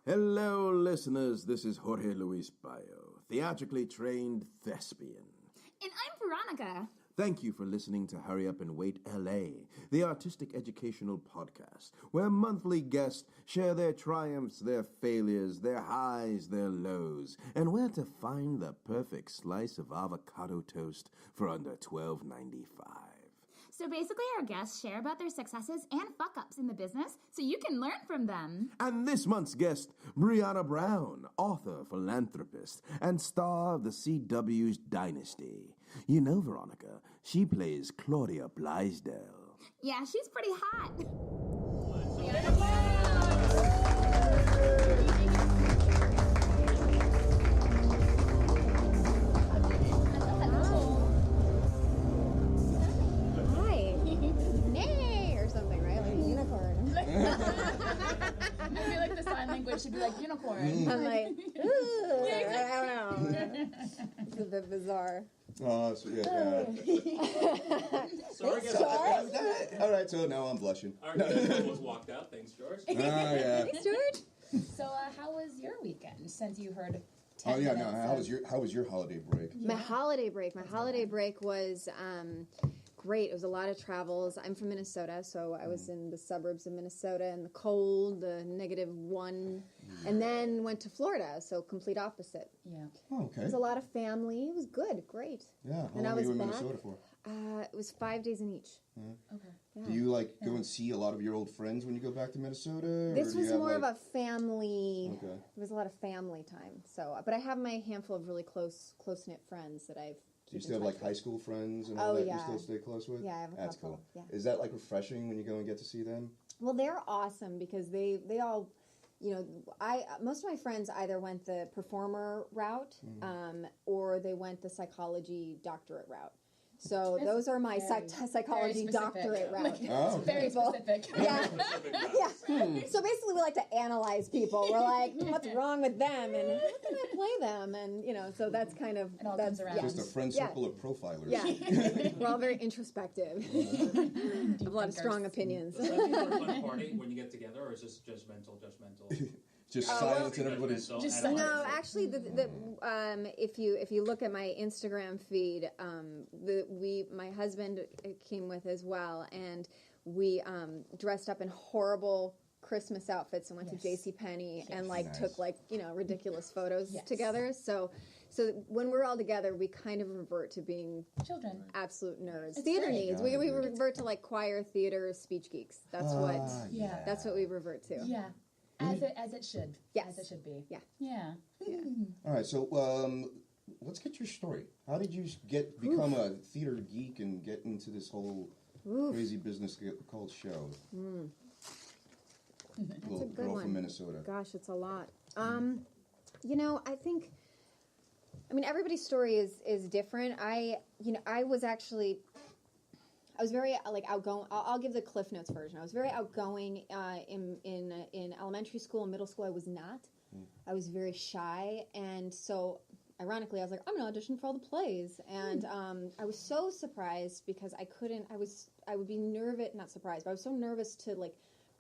Hello, listeners. This is Jorge-Luis Pallo, theatrically trained thespian. And I'm Veronica. Thank you for listening to Hurry Up and Wait LA, the artistic educational podcast, where monthly guests share their triumphs, their failures, their highs, their lows, and where to find the perfect slice of avocado toast for under $12.95. So basically our guests share about their successes and fuck-ups in the business so you can learn from them. And this month's guest, Brianna Brown, author, philanthropist, and star of the CW's Dynasty. You know, Veronica, she plays Claudia Blaisdell. Yeah, she's pretty hot. I feel like the sign language should be like unicorn. I'm like, ooh, I don't know. It's a bit bizarre. Sorry, guys. All right, so now I'm blushing. Our guest almost walked out. Thanks, George. Oh, yeah. Thanks, George. So, how was your weekend? Since you heard. Oh yeah, no. How was your holiday break? My holiday break was great. It was a lot of travels. I'm from Minnesota, so I was in the suburbs of Minnesota in the cold, the -1, and then went to Florida, so complete opposite. Yeah. Oh, okay. It was a lot of family. It was good, great. Yeah. How and long I were was you in back. Minnesota for? It was 5 days in each. Okay. Yeah. Do you go and see a lot of your old friends when you go back to Minnesota? This was more of a family. Okay. It was a lot of family time. So, but I have my handful of really close knit friends that I've. Do you still have high school friends and all that you still stay close with? Yeah, I have a That's couple. cool. Yeah. Is that refreshing when you go and get to see them? Well, they're awesome because they all, most of my friends either went the performer route, or they went the psychology doctorate route. So those are my psychology doctorate route. Oh, very specific. Yeah. Yeah. So basically, we like to analyze people. We're like, what's wrong with them, and how can I play them, and so that's kind of It all comes around. Just a friend circle of profilers. Yeah, we're all very introspective. Have a lot of strong opinions. Does that mean a fun party when you get together, or is this judgmental? Just silence and everybody's. No, actually, if you look at my Instagram feed, my husband came with as well, and we dressed up in horrible Christmas outfits and went to JCPenney and took ridiculous photos together. So when we're all together, we kind of revert to being children, absolute nerds. It's theater great. needs. We revert to choir, theater, speech geeks. That's that's what we revert to. Yeah. As it should. Yes. As it should be. Yeah. Yeah. All right, so let's get your story. How did you become a theater geek and get into this whole crazy business called show? That's Little a good girl one. from Minnesota. Gosh, it's a lot. I think, everybody's story is different. I was very outgoing. I'll give the Cliff Notes version. I was very outgoing in elementary school and middle school. I was not. I was very shy, and so ironically, I was like, I'm gonna audition for all the plays, and I was so surprised because I couldn't. I would be nervous, not surprised, but I was so nervous to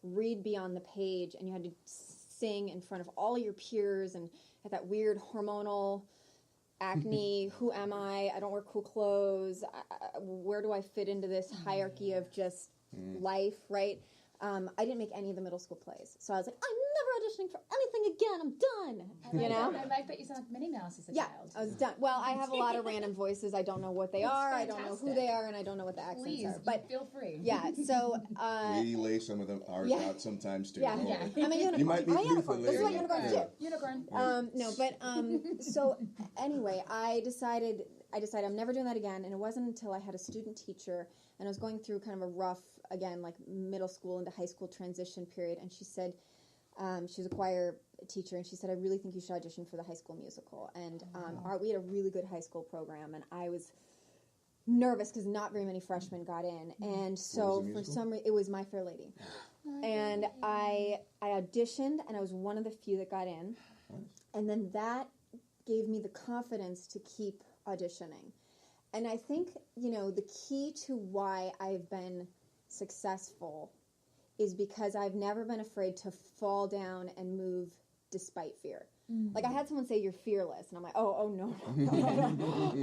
read beyond the page, and you had to sing in front of all your peers, and had that weird hormonal acne. Who am I? I don't wear cool clothes. Where do I fit into this hierarchy of just life, right? I didn't make any of the middle school plays. So I was like, I'm never auditioning for anything again. I'm done. I like that you sound like Minnie Mouse as a child. I was done. Well, I have a lot of random voices. I don't know what they are. I don't know who they are, and I don't know what the accents are. But feel free. Yeah, so... we lay some of them ours out sometimes, too. Yeah. I'm a unicorn. You might meet unicorn. This is what unicorns do. Unicorn. So anyway, I decided I'm never doing that again, and it wasn't until I had a student teacher, and I was going through kind of a rough, again, middle school into high school transition period, and she said, she was a choir teacher, and she said, I really think you should audition for the High School Musical, and we had a really good high school program, and I was nervous because not very many freshmen got in, and so for some reason, it was My Fair Lady, and I auditioned, and I was one of the few that got in, and then that gave me the confidence to keep auditioning. And I think, the key to why I've been successful is because I've never been afraid to fall down and move despite fear. Like I had someone say you're fearless, and I'm like, oh no,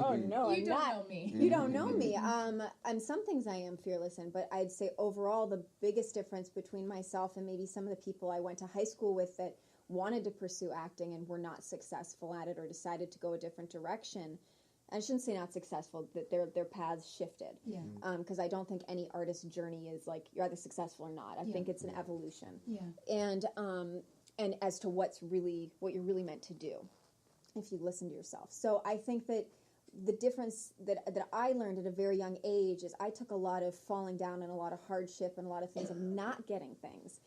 oh no, You don't know me. You don't know me. And some things I am fearless in, but I'd say overall the biggest difference between myself and maybe some of the people I went to high school with that wanted to pursue acting and were not successful at it or decided to go a different direction. I shouldn't say not successful, that their paths shifted. Yeah. Because I don't think any artist's journey is like you're either successful or not. I think it's an evolution. Yeah. And as to what you're really meant to do, if you listen to yourself. So I think that the difference that I learned at a very young age is I took a lot of falling down and a lot of hardship and a lot of things of not getting things.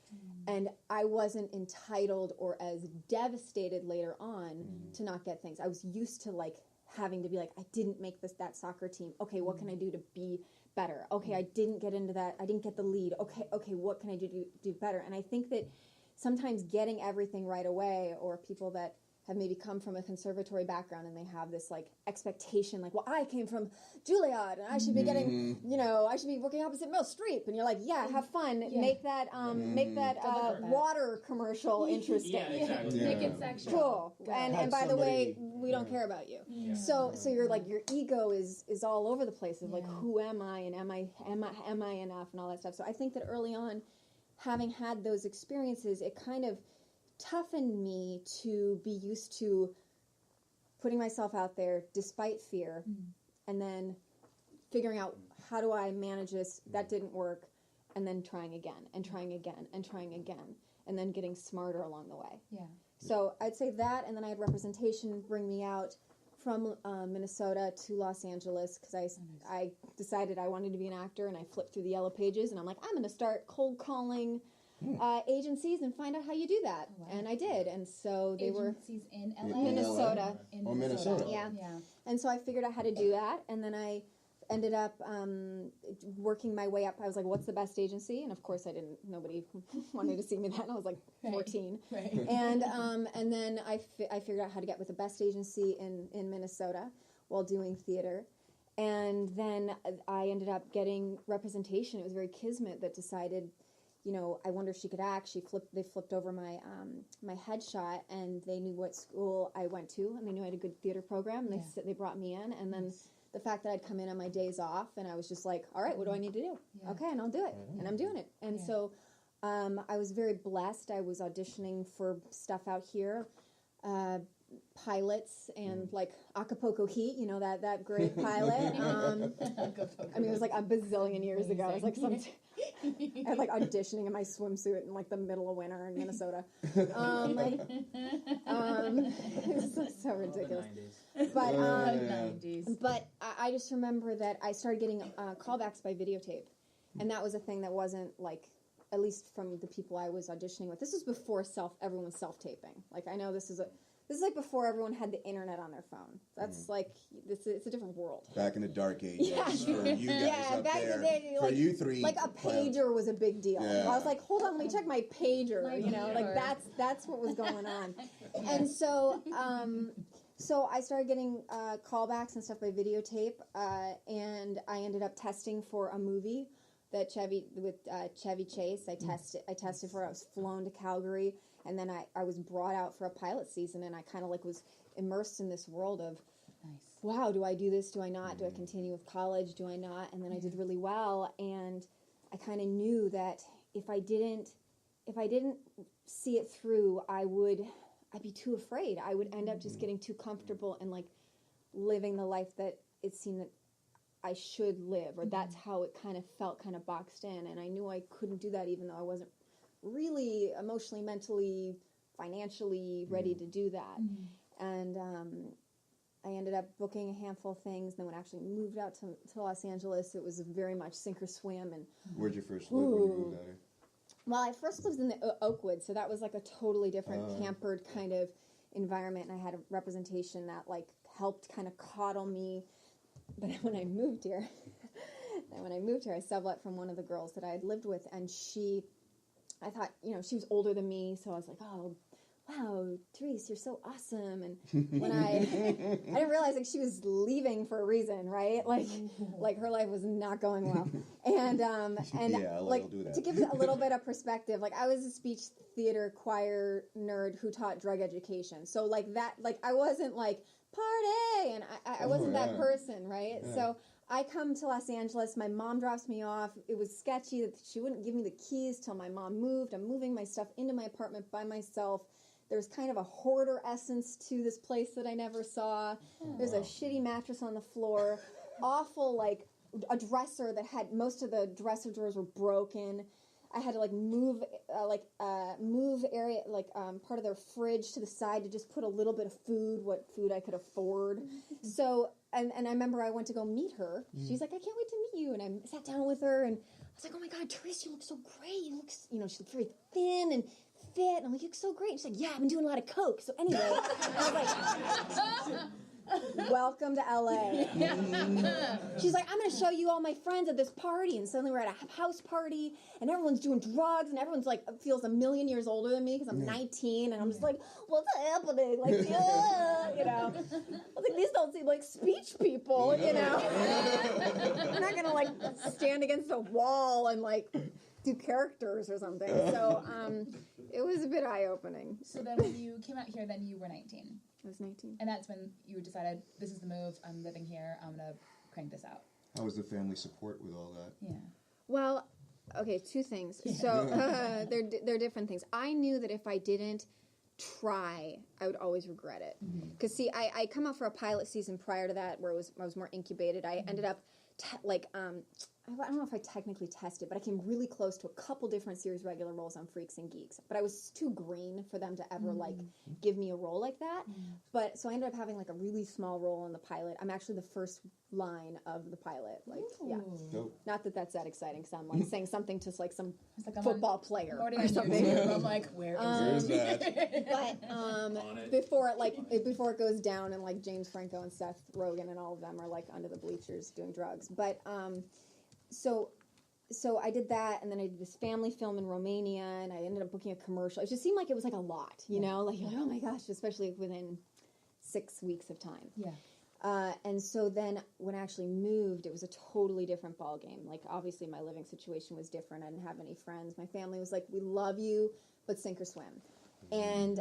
And I wasn't entitled or as devastated later on to not get things. I was used to like having to be like, I didn't make that soccer team. Okay, what can I do to be better? Okay, I didn't get into that. I didn't get the lead. Okay, what can I do better? And I think that sometimes getting everything right away, or people that have maybe come from a conservatory background and they have this like expectation, like, well, I came from Juilliard and I should be getting, I should be working opposite Meryl Streep. And you're like, yeah, have fun. Yeah. Make that water commercial interesting. Yeah, exactly. Make it sexual. Cool. And by the way, we don't care about you. Yeah. So you're like, your ego is all over the place of like, who am I and am I enough and all that stuff. So I think that early on, having had those experiences, it kind of toughened me to be used to putting myself out there despite fear, and then figuring out how do I manage this. That didn't work, and then trying again and trying again and trying again, and then getting smarter along the way. Yeah. So I'd say that, and then I had representation bring me out from Minnesota to Los Angeles because I decided I wanted to be an actor, and I flipped through the yellow pages, and I'm like, I'm going to start cold calling agencies and find out how you do that. Oh, wow. And I did. And so they agencies in LA? Minnesota. In Minnesota. Yeah. And so I figured out how to do that. And then I ended up working my way up. I was like, what's the best agency? And of course nobody wanted to see me then. I was like 14. Right. And then I figured out how to get with the best agency in Minnesota while doing theater. And then I ended up getting representation. It was very kismet that decided, I wonder if she could act. They flipped over my my headshot, and they knew what school I went to, and they knew I had a good theater program. And they brought me in, and then the fact that I'd come in on my days off, and I was just like, all right, what do I need to do? Yeah. Okay, and I'll do it, and I'm doing it. And so I was very blessed. I was auditioning for stuff out here, pilots and like Acapulco Heat, that great pilot. I mean, it was like a bazillion years ago. It was like I had like auditioning in my swimsuit in like the middle of winter in Minnesota. It was so ridiculous. But I just remember that I started getting callbacks by videotape, and that was a thing that wasn't like, at least from the people I was auditioning with. This was before everyone was self-taping. Like, I know this is like before everyone had the internet on their phone. That's like, it's a different world. Back in the dark ages for you guys up back there. in the day, for you three. Like a pager was a big deal. Yeah. I was like, hold on, let me check my pager. Like that's what was going on. And so I started getting callbacks and stuff by videotape, and I ended up testing for a movie that Chevy Chase. I tested for. I was flown to Calgary. And then I was brought out for a pilot season, and I kind of like was immersed in this world of, wow, do I do this? Do I not? Do I continue with college? Do I not? And then I did really well, and I kind of knew that if I didn't see it through, I'd be too afraid. I would end up just getting too comfortable and like living the life that it seemed that I should live, or that's how it kind of felt, kind of boxed in. And I knew I couldn't do that, even though I wasn't really emotionally, mentally, financially ready to do that. And I ended up booking a handful of things. Then when I actually moved out to Los Angeles, it was very much sink or swim. And where'd you first live when you moved out here? Well, I first lived in the Oakwood, so that was like a totally different pampered kind of environment, and I had a representation that like helped kind of coddle me. But when I moved here, I sublet from one of the girls that I had lived with, and I thought, she was older than me, so I was like, oh, wow, Therese, you're so awesome. And when I didn't realize like she was leaving for a reason, right? Like her life was not going well. And Yeah, like I'll do that. to give a little bit of perspective, like I was a speech theater choir nerd who taught drug education. So like that, like I wasn't like party, and I wasn't that person, right? Yeah. So I come to Los Angeles. My mom drops me off. It was sketchy that she wouldn't give me the keys till my mom moved. I'm moving my stuff into my apartment by myself. There's kind of a hoarder essence to this place that I never saw. There's a shitty mattress on the floor. Awful, like, a dresser that had, most of the dresser drawers were broken. I had to, like, move area, like, part of their fridge to the side to just put a little bit of food, what food I could afford. So, and I remember I went to go meet her. She's like, I can't wait to meet you. And I sat down with her, and I was like, oh my God, Therese, you look so great. You look, you know, she looked very thin and fit. And I'm like, you look so great. And she's like, yeah, I've been doing a lot of coke. So anyway, I was like, welcome to LA. She's like, I'm going to show you all my friends at this party. And suddenly we're at a house party, and everyone's doing drugs, and everyone's like, feels a million years older than me because I'm 19. And I'm just like, what's happening? Like, yeah, you know. I was like, these don't seem like speech people, you know. I'm not going to like stand against a wall and like do characters or something. So it was a bit eye-opening. So then when you came out here, then you were 19. I was 19. And that's when you decided, this is the move, I'm living here, I'm going to crank this out. How was the family support with all that? Yeah. Well, okay, two things. So they're different things. I knew that if I didn't try, I would always regret it. Because see, I come out for a pilot season prior to that where I was more incubated. I ended up I don't know if I technically tested, but I came really close to a couple different series regular roles on Freaks and Geeks. But I was too green for them to ever like give me a role like that. But so I ended up having like a really small role in the pilot. I'm actually the first line of the pilot. Like, yeah. Dope. Not that that's that exciting because I'm like saying something to like some Like football player or or something. I'm like, where is that? But before it goes down and like James Franco and Seth Rogen and all of them are like under the bleachers doing drugs. But so I did that, and then I did this family film in Romania, and I ended up booking a commercial. It just seemed like it was like a lot, you know, like you're like, oh my gosh, especially within 6 weeks of time. Yeah. And so then when I actually moved, it was a totally different ballgame. Like obviously my living situation was different. I didn't have any friends. My family was like, we love you, but sink or swim. And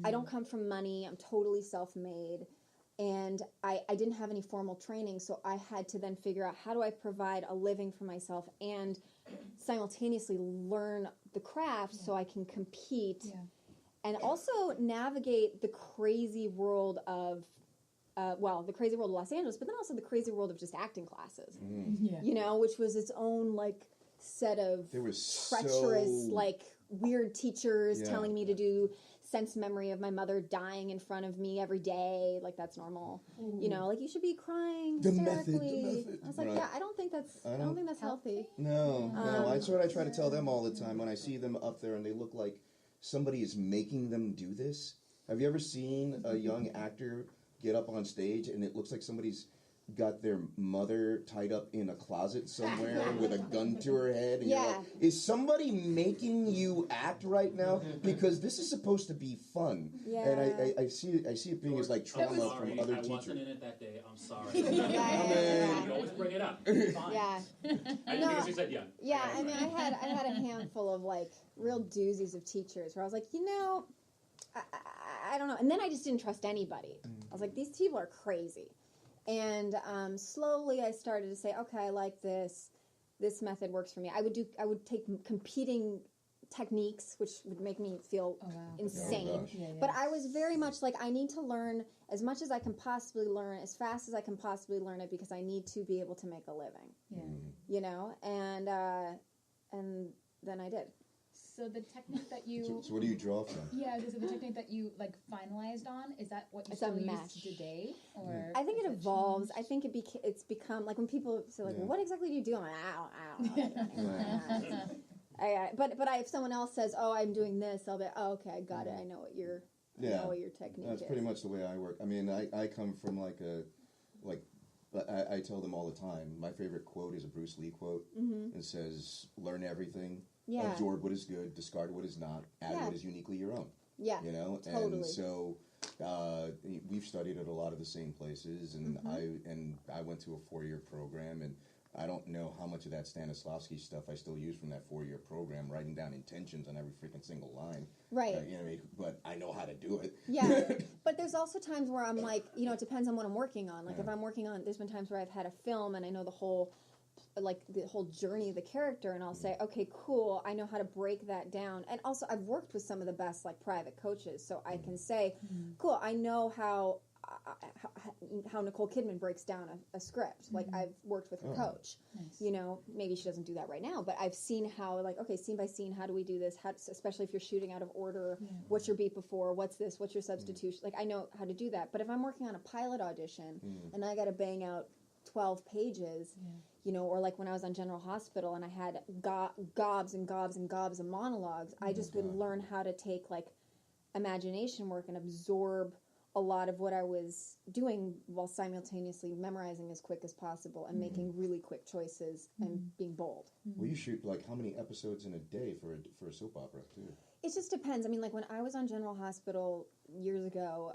I don't come from money. I'm totally self-made. And I didn't have any formal training, so I had to then figure out how do I provide a living for myself and simultaneously learn the craft so I can compete and also navigate the crazy world of, the crazy world of Los Angeles, but then also the crazy world of just acting classes, you know, which was its own, like, set of treacherous, like, weird teachers telling me to do sense memory of my mother dying in front of me every day, like that's normal. You know, like you should be crying hysterically. I was like, I don't think that's healthy. No, that's what I try to tell them all the time when I see them up there and they look like somebody is making them do this. Have you ever seen a young actor get up on stage and it looks like somebody's got their mother tied up in a closet somewhere with a gun to her head, and you're like, is somebody making you act right now? Because this is supposed to be fun. And I see it being as like trauma from other teachers. I wasn't in it that day. I'm sorry. You always bring it up. It's fine. Because you said I mean, I had a handful of like real doozies of teachers where I was like, you know, I don't know. And then I just didn't trust anybody. I was like, these people are crazy. And slowly I started to say, okay, I like this. This method works for me. I would take competing techniques, which would make me feel insane. But I was very much like, I need to learn as much as I can possibly learn, as fast as I can possibly learn it, because I need to be able to make a living. You know, and then I did. So the technique that you... So what do you draw from? Yeah, so the technique that you, like, finalized on, is that what you still use today? Or I think it evolves. I think it's become, like, when people say, like, well, what exactly do you do? I'm like, I don't know. But if someone else says, oh, I'm doing this, I'll be, oh, okay, I got it. I know what your technique is. That's pretty much the way I work. I mean, I come from, I tell them all the time, my favorite quote is a Bruce Lee quote. It says, learn everything. Absorb what is good, discard what is not, add what is uniquely your own. Yeah. You know? Totally. And so we've studied at a lot of the same places, and I went to a 4-year program, and I don't know how much of that Stanislavski stuff I still use from that 4-year program, writing down intentions on every freaking single line. Right. You know what I mean? But I know how to do it. Yeah. But there's also times where I'm like, you know, it depends on what I'm working on. Like if I'm working on, there's been times where I've had a film and I know the whole journey of the character, and I'll say, okay, cool, I know how to break that down. And also I've worked with some of the best like private coaches, so I can say, cool, I know how Nicole Kidman breaks down a script. Like I've worked with her coach. Nice. You know, maybe she doesn't do that right now, but I've seen how, like, okay, scene by scene, how do we do this? How, especially if you're shooting out of order, what's your beat before? What's this? What's your substitution? Like I know how to do that. But if I'm working on a pilot audition and I got to bang out 12 pages, you know, or like when I was on General Hospital and I had gobs and gobs and gobs of monologues, I just would learn how to take like imagination work and absorb a lot of what I was doing while simultaneously memorizing as quick as possible and making really quick choices and being bold. Well, you shoot like how many episodes in a day for a soap opera too? It just depends. I mean, like when I was on General Hospital years ago,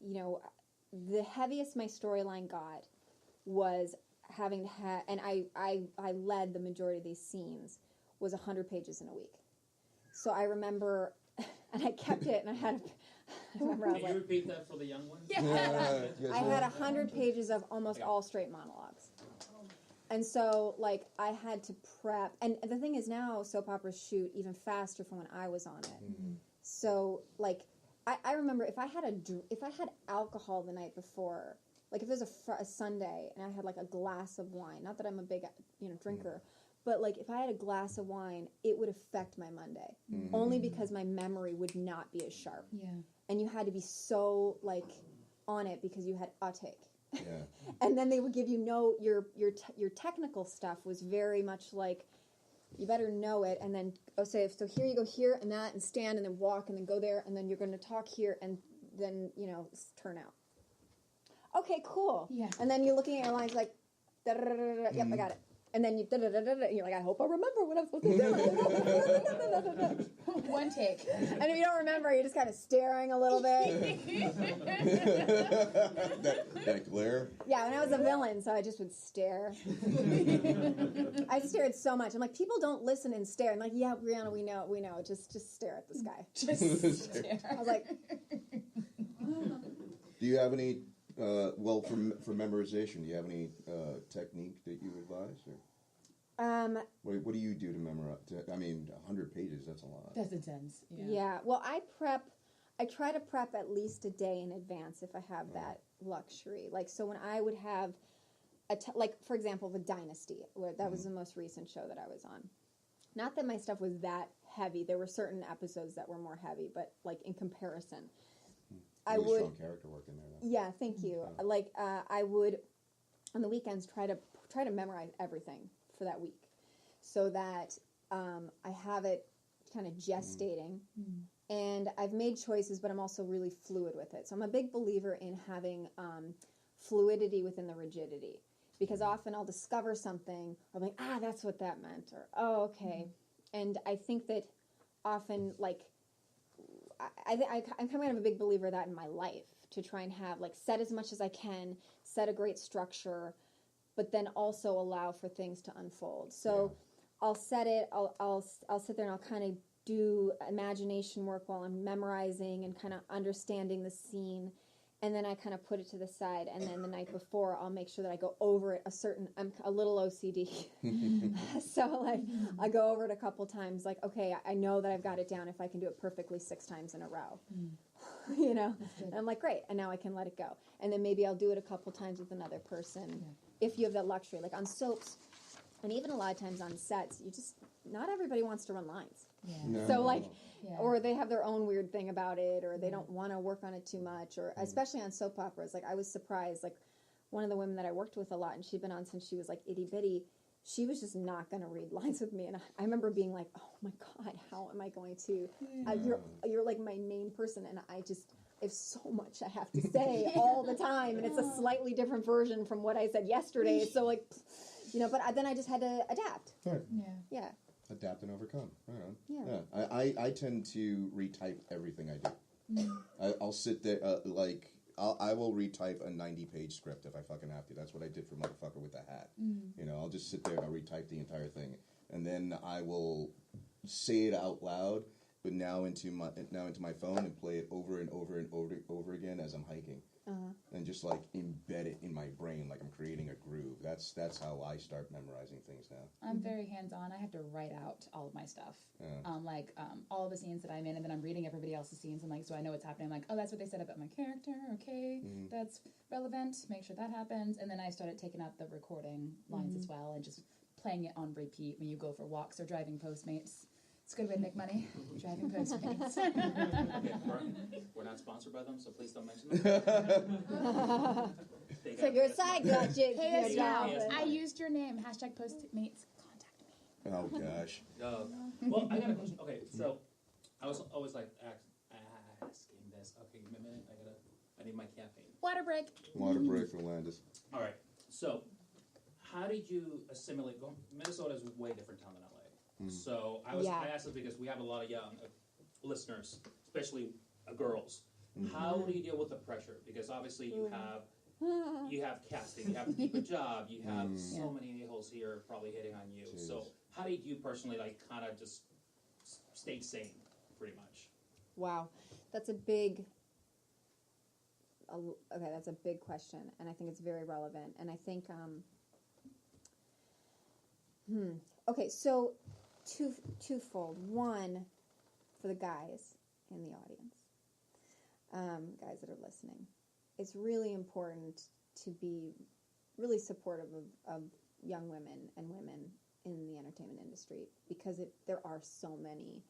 you know, the heaviest my storyline got was having to have, and I led the majority of these scenes, was 100 pages in a week. So I remember, and I kept it, and I had I remember I was Can you repeat that for the young ones? I had 100 pages of almost all straight monologues. And so, like, I had to prep. And the thing is now, soap operas shoot even faster from when I was on it. So, like, I remember if I had alcohol the night before, like if it was a Sunday and I had, like, a glass of wine, not that I'm a big, you know, drinker, but, like, if I had a glass of wine, it would affect my Monday. Only because my memory would not be as sharp. Yeah. And you had to be so, like, on it because you had a take. Yeah. And then they would give you your technical stuff was very much like, you better know it, and then, so here you go here and that, and stand, and then walk, and then go there, and then you're going to talk here, and then, you know, turn out. Okay, cool. Yeah. And then you're looking at your lines like, da-da-da-da-da, yep, I got it. And then you da-da-da-da-da, and you're like, I hope I remember what I'm supposed to do. One take. And if you don't remember, you're just kind of staring a little bit. that glare? Yeah, when I was a villain, so I just would stare. I stared so much. I'm like, people don't listen and stare. I'm like, yeah, Brianna, we know. Just stare at the sky. Just stare. I was like... Do you have any... well, for memorization, do you have any technique that you advise? Or? What do you do to memorize? I mean, 100 pages, that's a lot. That's intense. Yeah. Well, I try to prep at least a day in advance if I have that luxury. Like, so when I would have, like, for example, The Dynasty, that was the most recent show that I was on. Not that my stuff was that heavy. There were certain episodes that were more heavy, but, like, in comparison... I would strong character work in there. Though. Yeah, thank you. Like I would on the weekends try to memorize everything for that week, so that I have it kind of gestating. And I've made choices, but I'm also really fluid with it. So I'm a big believer in having fluidity within the rigidity, because often I'll discover something, I'm like, that's what that meant, or okay. And I think that often, like. I'm kind of a big believer of that in my life, to try and have, like, set as much as I can, set a great structure, but then also allow for things to unfold. So I'll set it, I'll sit there and I'll kind of do imagination work while I'm memorizing and kind of understanding the scene, and then I kind of put it to the side, and then the night before I'll make sure that I go over it I'm a little OCD. So, like, I go over it a couple times, like, okay, I know that I've got it down if I can do it perfectly 6 times in a row. You know? And I'm like, great, and now I can let it go. And then maybe I'll do it a couple times with another person, if you have that luxury. Like on soaps, and even a lot of times on sets, not everybody wants to run lines. Yeah. No. So, like, or they have their own weird thing about it, or they don't want to work on it too much, or especially on soap operas. Like, I was surprised, like, one of the women that I worked with a lot, and she'd been on since she was, like, itty-bitty, she was just not going to read lines with me, and I remember being like, oh my God, how am I going to, you're like my main person, and I have so much I have to say all the time, and it's a slightly different version from what I said yesterday, so, like, you know, but then I just had to adapt. Right. Yeah. Adapt and overcome. Right on. Yeah. I tend to retype everything I do. I'll sit there, I will retype a 90-page script if I fucking have to. That's what I did for Motherfucker with the Hat. You know, I'll just sit there and I'll retype the entire thing. And then I will say it out loud, but now into my phone and play it over and over and over again as I'm hiking. And just like embed it in my brain like I'm creating a groove. That's how I start memorizing things now. I'm very hands-on. I have to write out all of my stuff. All of the scenes that I'm in, and then I'm reading everybody else's scenes, and like, so I know what's happening. I'm like, oh, that's what they said about my character. Okay, that's relevant. Make sure that happens. And then I started taking out the recording lines as well, and just playing it on repeat when you go for walks or driving Postmates. It's a good way to make money. Driving Postmates. Okay, we're not sponsored by them, so please don't mention them. So you're a side job. Pay us now. I used your name. Hashtag Postmates. Contact me. Oh gosh. Well, I got a question. Okay, so I was always like asking this. Okay, give me a minute. I need my caffeine. Water break. Water break for Landis. All right. So, how did you assimilate? Minnesota is a way different town than LA. So I asked this because we have a lot of young listeners, especially girls. How do you deal with the pressure? Because obviously you have casting, you have to keep a job, you have so many a-holes here probably hitting on you. Jeez. So how did you personally kind of just stay sane, pretty much? Wow, that's a big. That's a big question, and I think it's very relevant. And I think, okay, so twofold. One, for the guys in the audience, guys that are listening, it's really important to be really supportive of young women and women in the entertainment industry, because there are so many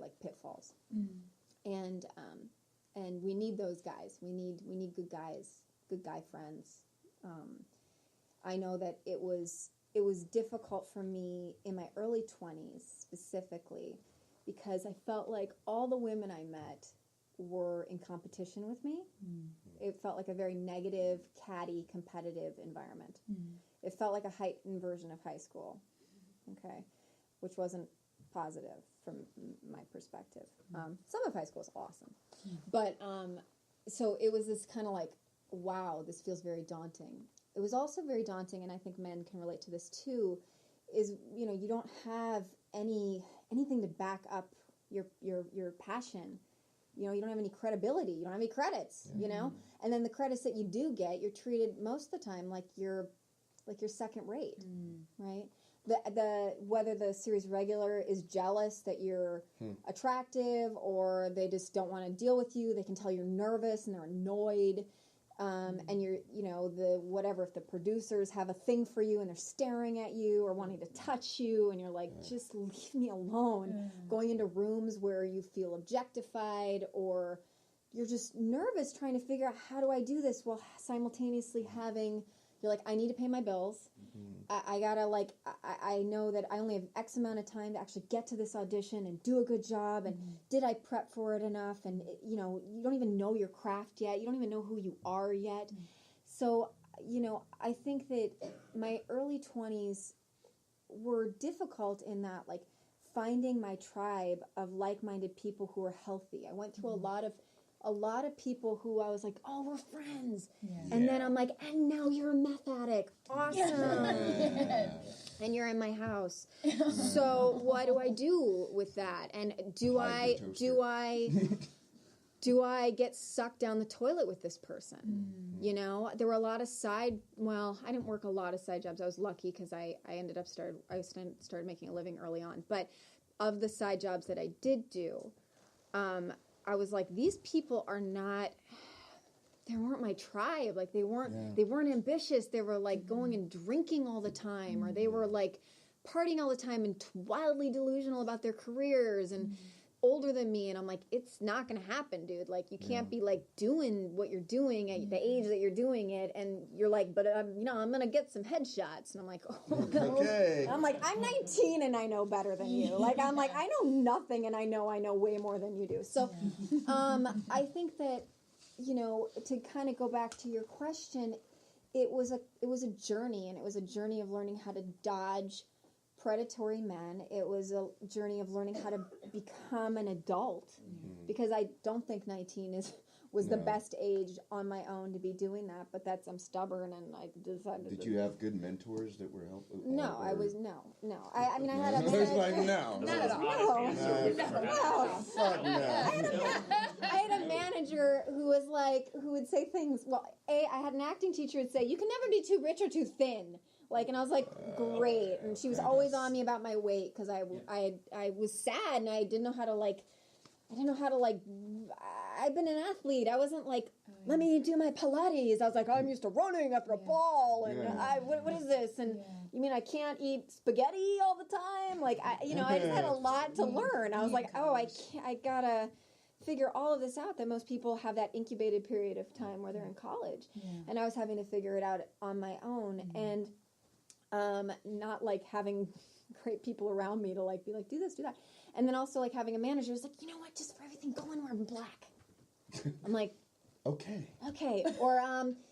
like pitfalls, and we need those guys. We need good guys, good guy friends. I know that it was difficult for me in my early 20s specifically, because I felt like all the women I met were in competition with me. It felt like a very negative, catty, competitive environment. It felt like a heightened version of high school, okay, which wasn't positive from my perspective. Some of high school is awesome, but so it was this kind of like, wow, this feels very daunting. It was also very daunting, and I think men can relate to this too, is, you know, you don't have anything to back up your passion. You know, you don't have any credibility. You don't have any credits, you know? And then the credits that you do get, you're treated most of the time like you're second rate, right? The whether the series regular is jealous that you're attractive, or they just don't want to deal with you. They can tell you're nervous and they're annoyed. And you're, you know, if the producers have a thing for you and they're staring at you or wanting to touch you, and you're like, just leave me alone. Going into rooms where you feel objectified, or you're just nervous trying to figure out, how do I do this, while simultaneously you're like, I need to pay my bills. I gotta, like, I know that I only have X amount of time to actually get to this audition and do a good job, and did I prep for it enough? And, you know, you don't even know your craft yet. You don't even know who you are yet. So, you know, I think that my early 20s were difficult in that, like, finding my tribe of like-minded people who are healthy. I went through a lot of people who I was like, oh, we're friends. And then I'm like, and now you're a meth addict. Awesome. And you're in my house. So what do I do with that? And do I get sucked down the toilet with this person? You know, there were a lot of I didn't work a lot of side jobs. I was lucky because I started making a living early on. But of the side jobs that I did do, I was like, these people they weren't my tribe. Like, they weren't ambitious. They were like going and drinking all the time, or they were like partying all the time and wildly delusional about their careers and older than me. And I'm like, it's not going to happen, dude. Like, you can't be like doing what you're doing at the age that you're doing it. And you're like, but I'm going to get some headshots. And I'm like, oh, okay. I'm like, I'm 19 and I know better than you. Like, I'm like, I know nothing and I know way more than you do. So, I think that, you know, to kind of go back to your question, it was a journey, and it was a journey of learning how to dodge predatory men. It was a journey of learning how to become an adult, because I don't think 19 was the best age on my own to be doing that, but I'm stubborn, and I decided. Did you have good mentors that were helpful? No, I was no. I mean, I had a It's like no. Not at all. I had a manager who would say things. Well, I had an acting teacher who'd say, "You can never be too rich or too thin." And I was like, great. And she was always on me about my weight, because I was sad, and I didn't know how to I've been an athlete. I wasn't like, let me do my Pilates. I was like, I'm used to running after a ball, and what is this? And you mean I can't eat spaghetti all the time? I just had a lot to learn. I was like, I gotta figure all of this out, that most people have that incubated period of time where they're in college. And I was having to figure it out on my own, and not having great people around me to be like, do this, do that. And then also having a manager who's like, you know what, just for everything, go and wear black. I'm like, okay. Or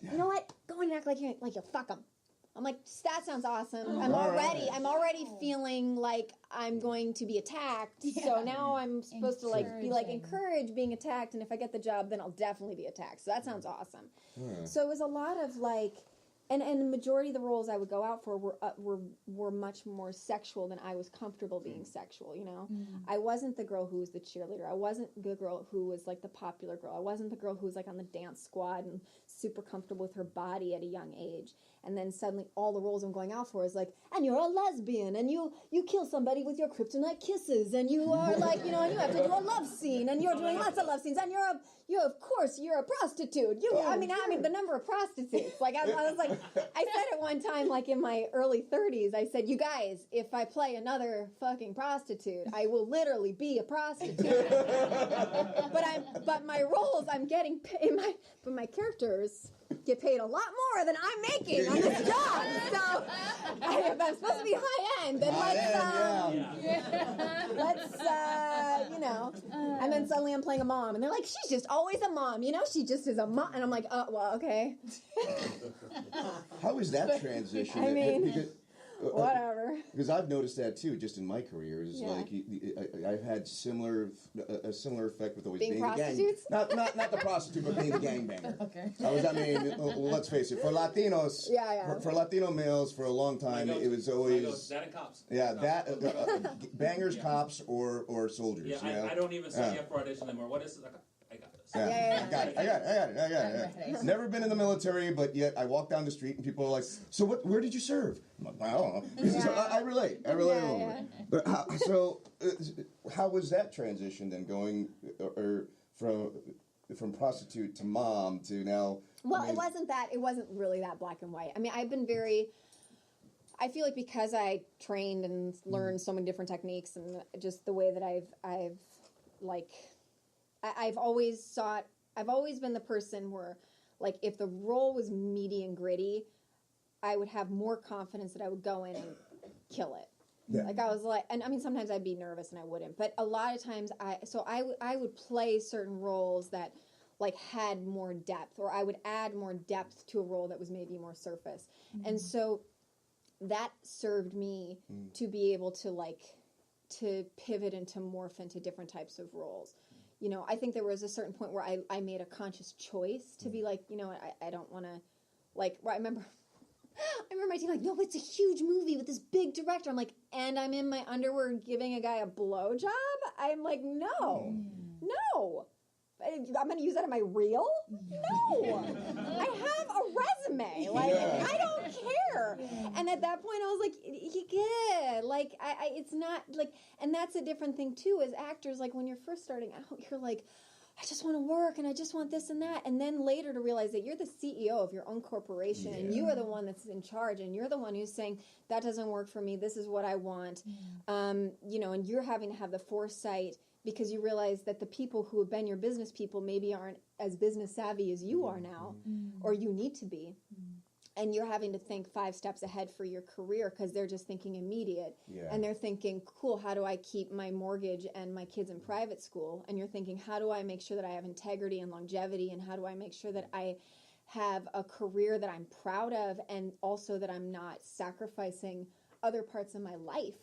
you know what, go and act like you fuck them. I'm like, that sounds awesome. I'm already feeling like I'm going to be attacked. So now I'm supposed to be encourage being attacked, and if I get the job, then I'll definitely be attacked. So that sounds awesome. So it was a lot of and the majority of the roles I would go out for were much more sexual than I was comfortable being sexual, I wasn't the girl who was the cheerleader. I wasn't the girl who was the popular girl. I wasn't the girl who was on the dance squad and super comfortable with her body at a young age. And then suddenly all the roles I'm going out for is and you're a lesbian, and you kill somebody with your kryptonite kisses, and you are and you have to do a love scene, and you're doing lots of love scenes, and of course you're a prostitute. I mean the number of prostitutes. I was like, I said it one time, in my early 30s, I said, you guys, if I play another fucking prostitute, I will literally be a prostitute. but my roles, I'm getting paid, but my characters get paid a lot more than I'm making on this job. So if I'm supposed to be high end, then and then suddenly I'm playing a mom, and they're like, she's just always a mom, she just is a mom. And I'm like, oh, well, okay. How was that transition? I mean, whatever. Because I've noticed that too, just in my career. I've had a similar effect with always being prostitutes? the gang. Not the prostitute, but being the gangbanger. Okay. Let's face it, for Latinos, for Latino males, for a long time, it was always that and cops. Yeah, bangers, cops, or soldiers. Yeah, I don't even sign up for audition anymore. What is it? I got this. I got it. Never been in the military, but yet I walk down the street and people are like, "So where did you serve?" I'm like, I don't know. So I relate. I relate a little bit. But how was that transition then, going from prostitute to mom to now? Well, it wasn't really that black and white. I mean, I feel like because I trained and learned so many different techniques, and just the way that I've always been the person where, if the role was meaty and gritty, I would have more confidence that I would go in and kill it. Yeah. I was and I mean, sometimes I'd be nervous and I wouldn't, but a lot of times I would play certain roles that had more depth, or I would add more depth to a role that was maybe more surface. Mm-hmm. And so that served me to be able to pivot and to morph into different types of roles. I think there was a certain point where I made a conscious choice to be I don't want to, I remember my team no, it's a huge movie with this big director. I'm like, and I'm in my underwear giving a guy a blowjob? I'm like, no. I'm going to use that in my reel? No. I have a resume. I don't care. Yeah. And at that point, I was like, it's not, and that's a different thing, too, as actors. When you're first starting out, you're like, I just want to work, and I just want this and that. And then later to realize that you're the CEO of your own corporation, and you are the one that's in charge, and you're the one who's saying, that doesn't work for me, this is what I want. And you're having to have the foresight, because you realize that the people who have been your business people maybe aren't as business savvy as you are now, or you need to be. And you're having to think 5 steps ahead for your career, because they're just thinking immediate. Yeah. And they're thinking, cool, how do I keep my mortgage and my kids in private school? And you're thinking, how do I make sure that I have integrity and longevity? And how do I make sure that I have a career that I'm proud of, and also that I'm not sacrificing other parts of my life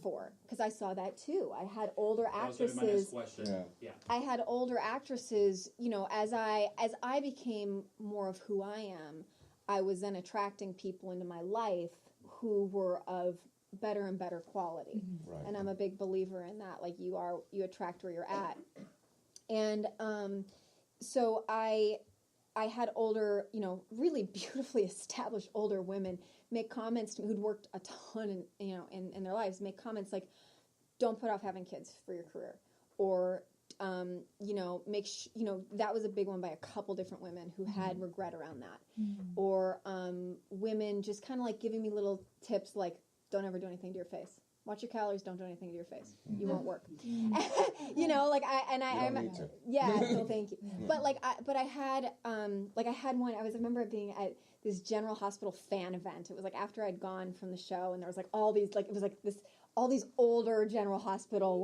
for, because I saw that too. I had older actresses. That was my next question. Yeah. I had older actresses, you know, as I became more of who I am, I was then attracting people into my life who were of better and better quality. Right. And I'm a big believer in that. Like, you attract where you're at. And so I had older, you know, really beautifully established older women make comments to me, who'd worked a ton in their lives, make comments like, don't put off having kids for your career, or you know, that was a big one by a couple different women who had regret around that, or women just kind of like giving me little tips like, don't ever do anything to your face. Watch your calories. Don't do anything to your face. You won't work. You know, like so thank you. But I had one. I remember being at this General Hospital fan event. It was like after I'd gone from the show, and there was like all these all these older General Hospital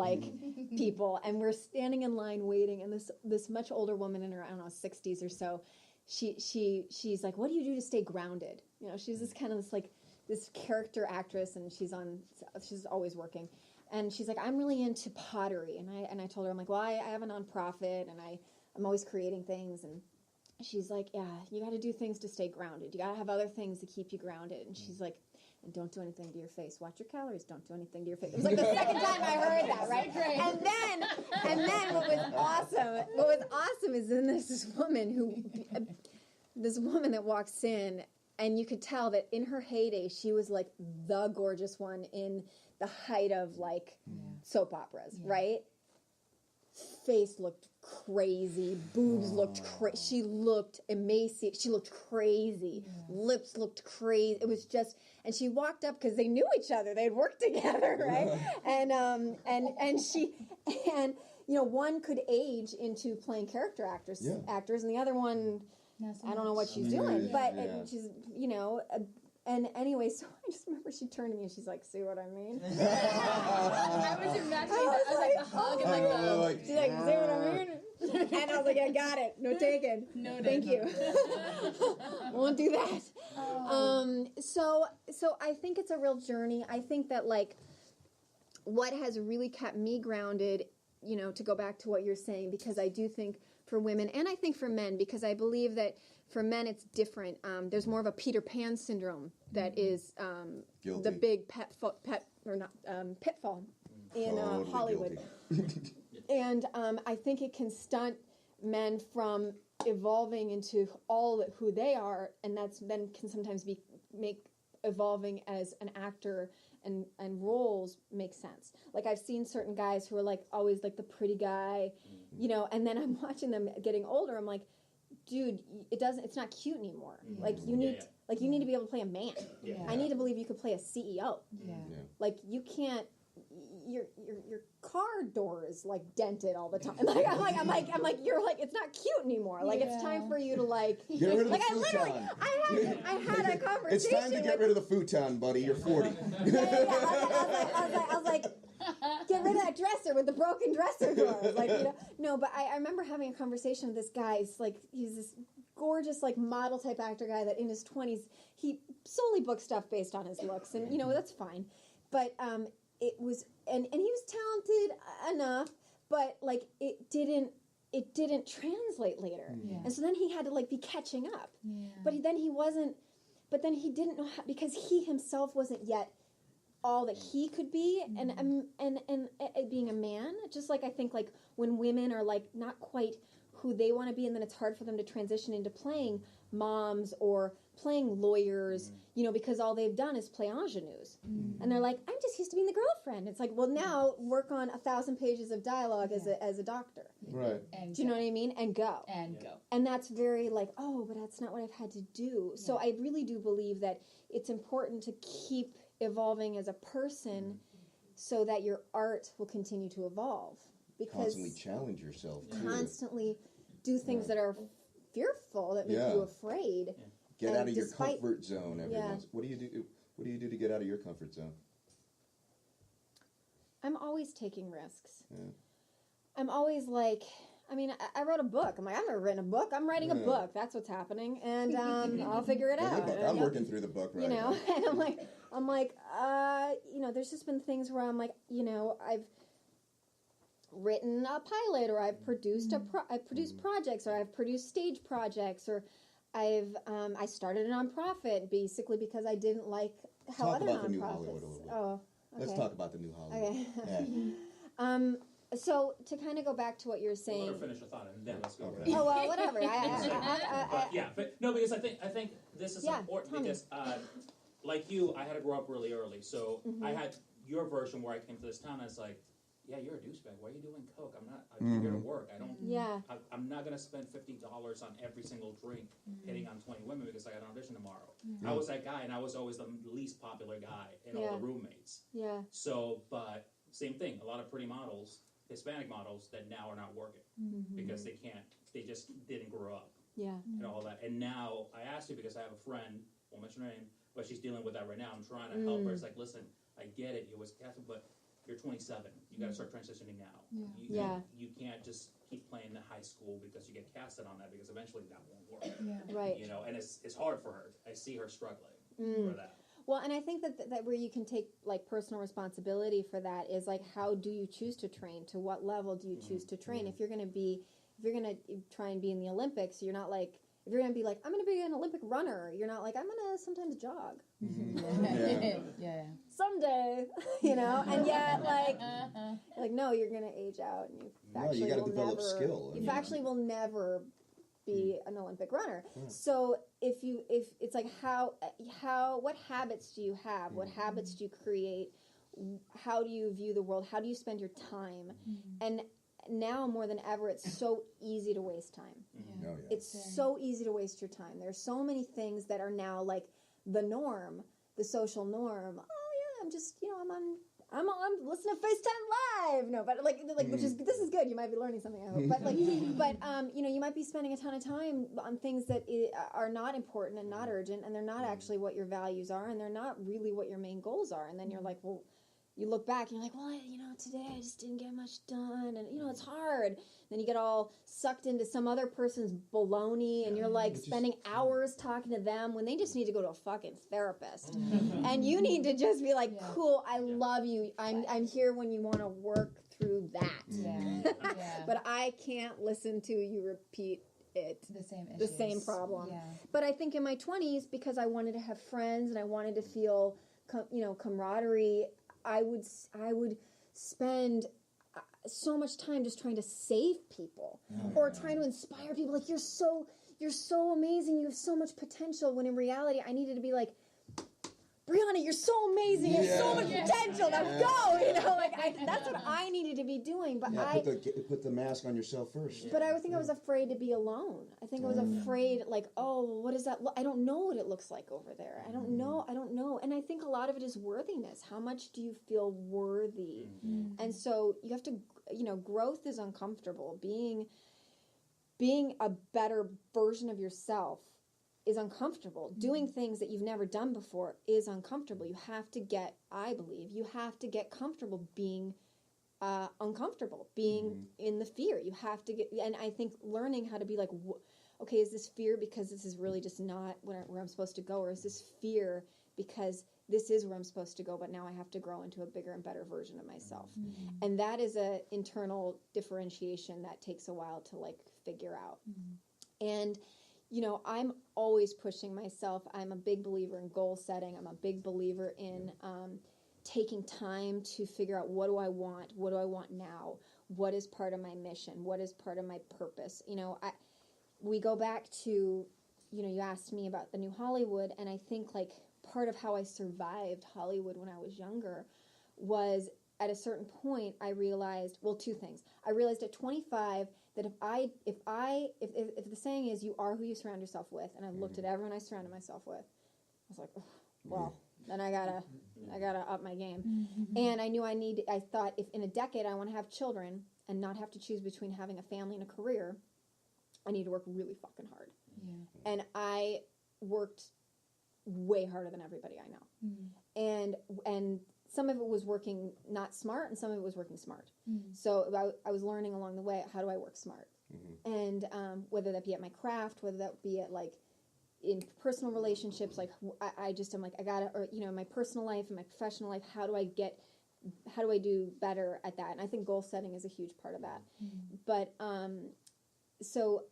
people, and we're standing in line waiting, and this much older woman in her, I don't know, 60s or so, she's like, what do you do to stay grounded? You know, she's this kind of this character actress, and she's always working, and she's like, I'm really into pottery, and I told her, I'm like, well, I have a nonprofit, and I'm always creating things, and she's like, yeah, you got to do things to stay grounded. You got to have other things to keep you grounded. And she's like, and don't do anything to your face. Watch your calories. Don't do anything to your face. It was like the second time I heard that, right? And then what was awesome is then there's this woman that walks in, and you could tell that in her heyday, she was like the gorgeous one in the height of soap operas, right? Face looked crazy, boobs looked crazy, she looked emaciated, she looked crazy, lips looked crazy. It was just, and she walked up because they knew each other, they'd worked together, right? And you know, one could age into playing character actors, and the other one, I don't know what she's doing, but she's, you know. And anyway, so I just remember she turned to me and she's like, see what I mean? I was imagining that. I was like, the hug and she's like, see what I mean? And I was like, I got it. No taken. No, thank you. Won't do that. So I think it's a real journey. I think that what has really kept me grounded, you know, to go back to what you're saying, because I do think for women, and I think for men, because I believe that for men it's different. There's more of a Peter Pan syndrome that is the big pitfall in Hollywood. And I think it can stunt men from evolving into who they are, and that's then can sometimes make evolving as an actor and roles make sense. Like, I've seen certain guys who are always the pretty guy, you know, and then I'm watching them getting older. I'm like, dude, it's not cute anymore. You need to be able to play a man. I need to believe you could play a CEO. You can't. Your car door is dented all the time. I'm like you're it's not cute anymore. It's time for you to get rid of the futon. I had a conversation. It's time to get rid of the futon, buddy. You're 40. I was like, get rid of that dresser with the broken dresser door. No, but I remember having a conversation with this guy. He's this gorgeous model type actor guy that in his 20s he solely booked stuff based on his looks, and you know that's fine. But it was, and he was talented enough, but it didn't translate later, and so then he had to be catching up. But then he didn't know how, because he himself wasn't yet all that he could be, and being a man, just I think when women are not quite who they want to be, and then it's hard for them to transition into playing moms or playing lawyers, you know, because all they've done is play ingenues, and they're like, I'm just used to being the girlfriend. It's well, now work on 1,000 pages of dialogue as a doctor, right? Do you know what I mean? And go. And that's very oh, but that's not what I've had to do. So I really do believe that it's important to keep evolving as a person, so that your art will continue to evolve. Because constantly challenge yourself. Constantly do things that are fearful, that make you afraid. Get out of your comfort zone every once. What do you do? What do you do to get out of your comfort zone? I'm always taking risks. I'm always I mean, I wrote a book. I'm like, I've never written a book. I'm writing a book. That's what's happening, and I'll figure it out. I'm working through the book right now. And I'm like, there's just been things where I'm like, I've written a pilot, or I've produced I've produced projects, or I've produced stage projects, or I started a nonprofit basically because I didn't like how Talk other about nonprofits. the new Hollywood a little bit. Oh, okay. Let's talk about the new Hollywood. Okay. Yeah. So to kind of go back to what you're saying. Let her finish a thought, and then let's go. Okay. Oh well, whatever. Because I think this is important because, like you, I had to grow up really early, so I had your version where I came to this town. And I was like, yeah, you're a douchebag. Why are you doing coke? I'm here to work. I'm not gonna spend $50 on every single drink hitting on 20 women because I got an audition tomorrow. I was that guy, and I was always the least popular guy in all the roommates. Yeah. So, but same thing. A lot of pretty models, Hispanic models, that now are not working because they just didn't grow up. Yeah. And all that. And now I asked you because I have a friend, won't mention her name, but she's dealing with that right now. I'm trying to help her. It's like, listen, I get it. You was Catholic, but you're 27. You got to start transitioning now. You can't just keep playing the high school because you get casted on that, because eventually that won't work. Yeah. Right. And it's hard for her. I see her struggling for that. Well, and I think that where you can take like personal responsibility for that is like, how do you choose to train? To what level do you choose to train? If you're going to try and be in the Olympics, you're not like, if you're going to be like, I'm going to be an Olympic runner, you're not like, I'm going to sometimes jog. Someday, and yet like no, you're going to age out, and you got to develop skill. You actually will never be an Olympic runner. So if it's like what habits do you have? What habits do you create? How do you view the world? How do you spend your time? And now more than ever, it's so easy to waste time. It's so easy to waste your time. There's so many things that are now like the norm, the social norm. Oh yeah, I'm just I'm listening to FaceTime Live. No, but like which is, this is good. You might be learning something, I hope. But you might be spending a ton of time on things that are not important and not urgent, and they're not actually what your values are, and they're not really what your main goals are. And then you're like, well, you look back and you're like, well, today I just didn't get much done, and it's hard. Then you get all sucked into some other person's baloney, and you're like spending hours talking to them when they just need to go to a fucking therapist. And you need to just be like, cool, I love you. I'm here when you want to work through that. But I can't listen to you repeat the same problem. But I think in my 20s, because I wanted to have friends and I wanted to feel camaraderie, I would spend so much time just trying to save people or trying to inspire people. Like, you're so amazing. You have so much potential. When in reality, I needed to be like, Brianna, you're so amazing. You have so much potential. Now go. That's what I needed to be doing. But put the mask on yourself first. But I think I was afraid to be alone. I think I was afraid, like, oh, what is that? I don't know what it looks like over there. I don't know. And I think a lot of it is worthiness. How much do you feel worthy? And so you have to, growth is uncomfortable. Being a better version of yourself is uncomfortable. Doing things that you've never done before is uncomfortable. You have to get comfortable being uncomfortable, being in the fear. You have to and I think learning how to be like, okay, is this fear because this is really just not where I'm supposed to go, or is this fear because this is where I'm supposed to go, but now I have to grow into a bigger and better version of myself. And that is a internal differentiation that takes a while to like figure out. And I'm always pushing myself. I'm a big believer in goal setting. I'm a big believer in taking time to figure out, what do I want? What do I want now? What is part of my mission? What is part of my purpose? We go back to, you asked me about the new Hollywood, and I think like part of how I survived Hollywood when I was younger was at a certain point I realized, well, two things. I realized at 25 that if the saying is you are who you surround yourself with, and I looked at everyone I surrounded myself with, I was like, oh, well, then I gotta up my game. And I knew I thought if in a decade I want to have children and not have to choose between having a family and a career, I need to work really fucking hard. And I worked way harder than everybody I know. And some of it was working not smart, and some of it was working smart. So I was learning along the way, how do I work smart? And whether that be at my craft, whether that be at like in personal relationships, like I'm like, I gotta, or, you know, in my personal life and my professional life, how do I do better at that? And I think goal setting is a huge part of that. But so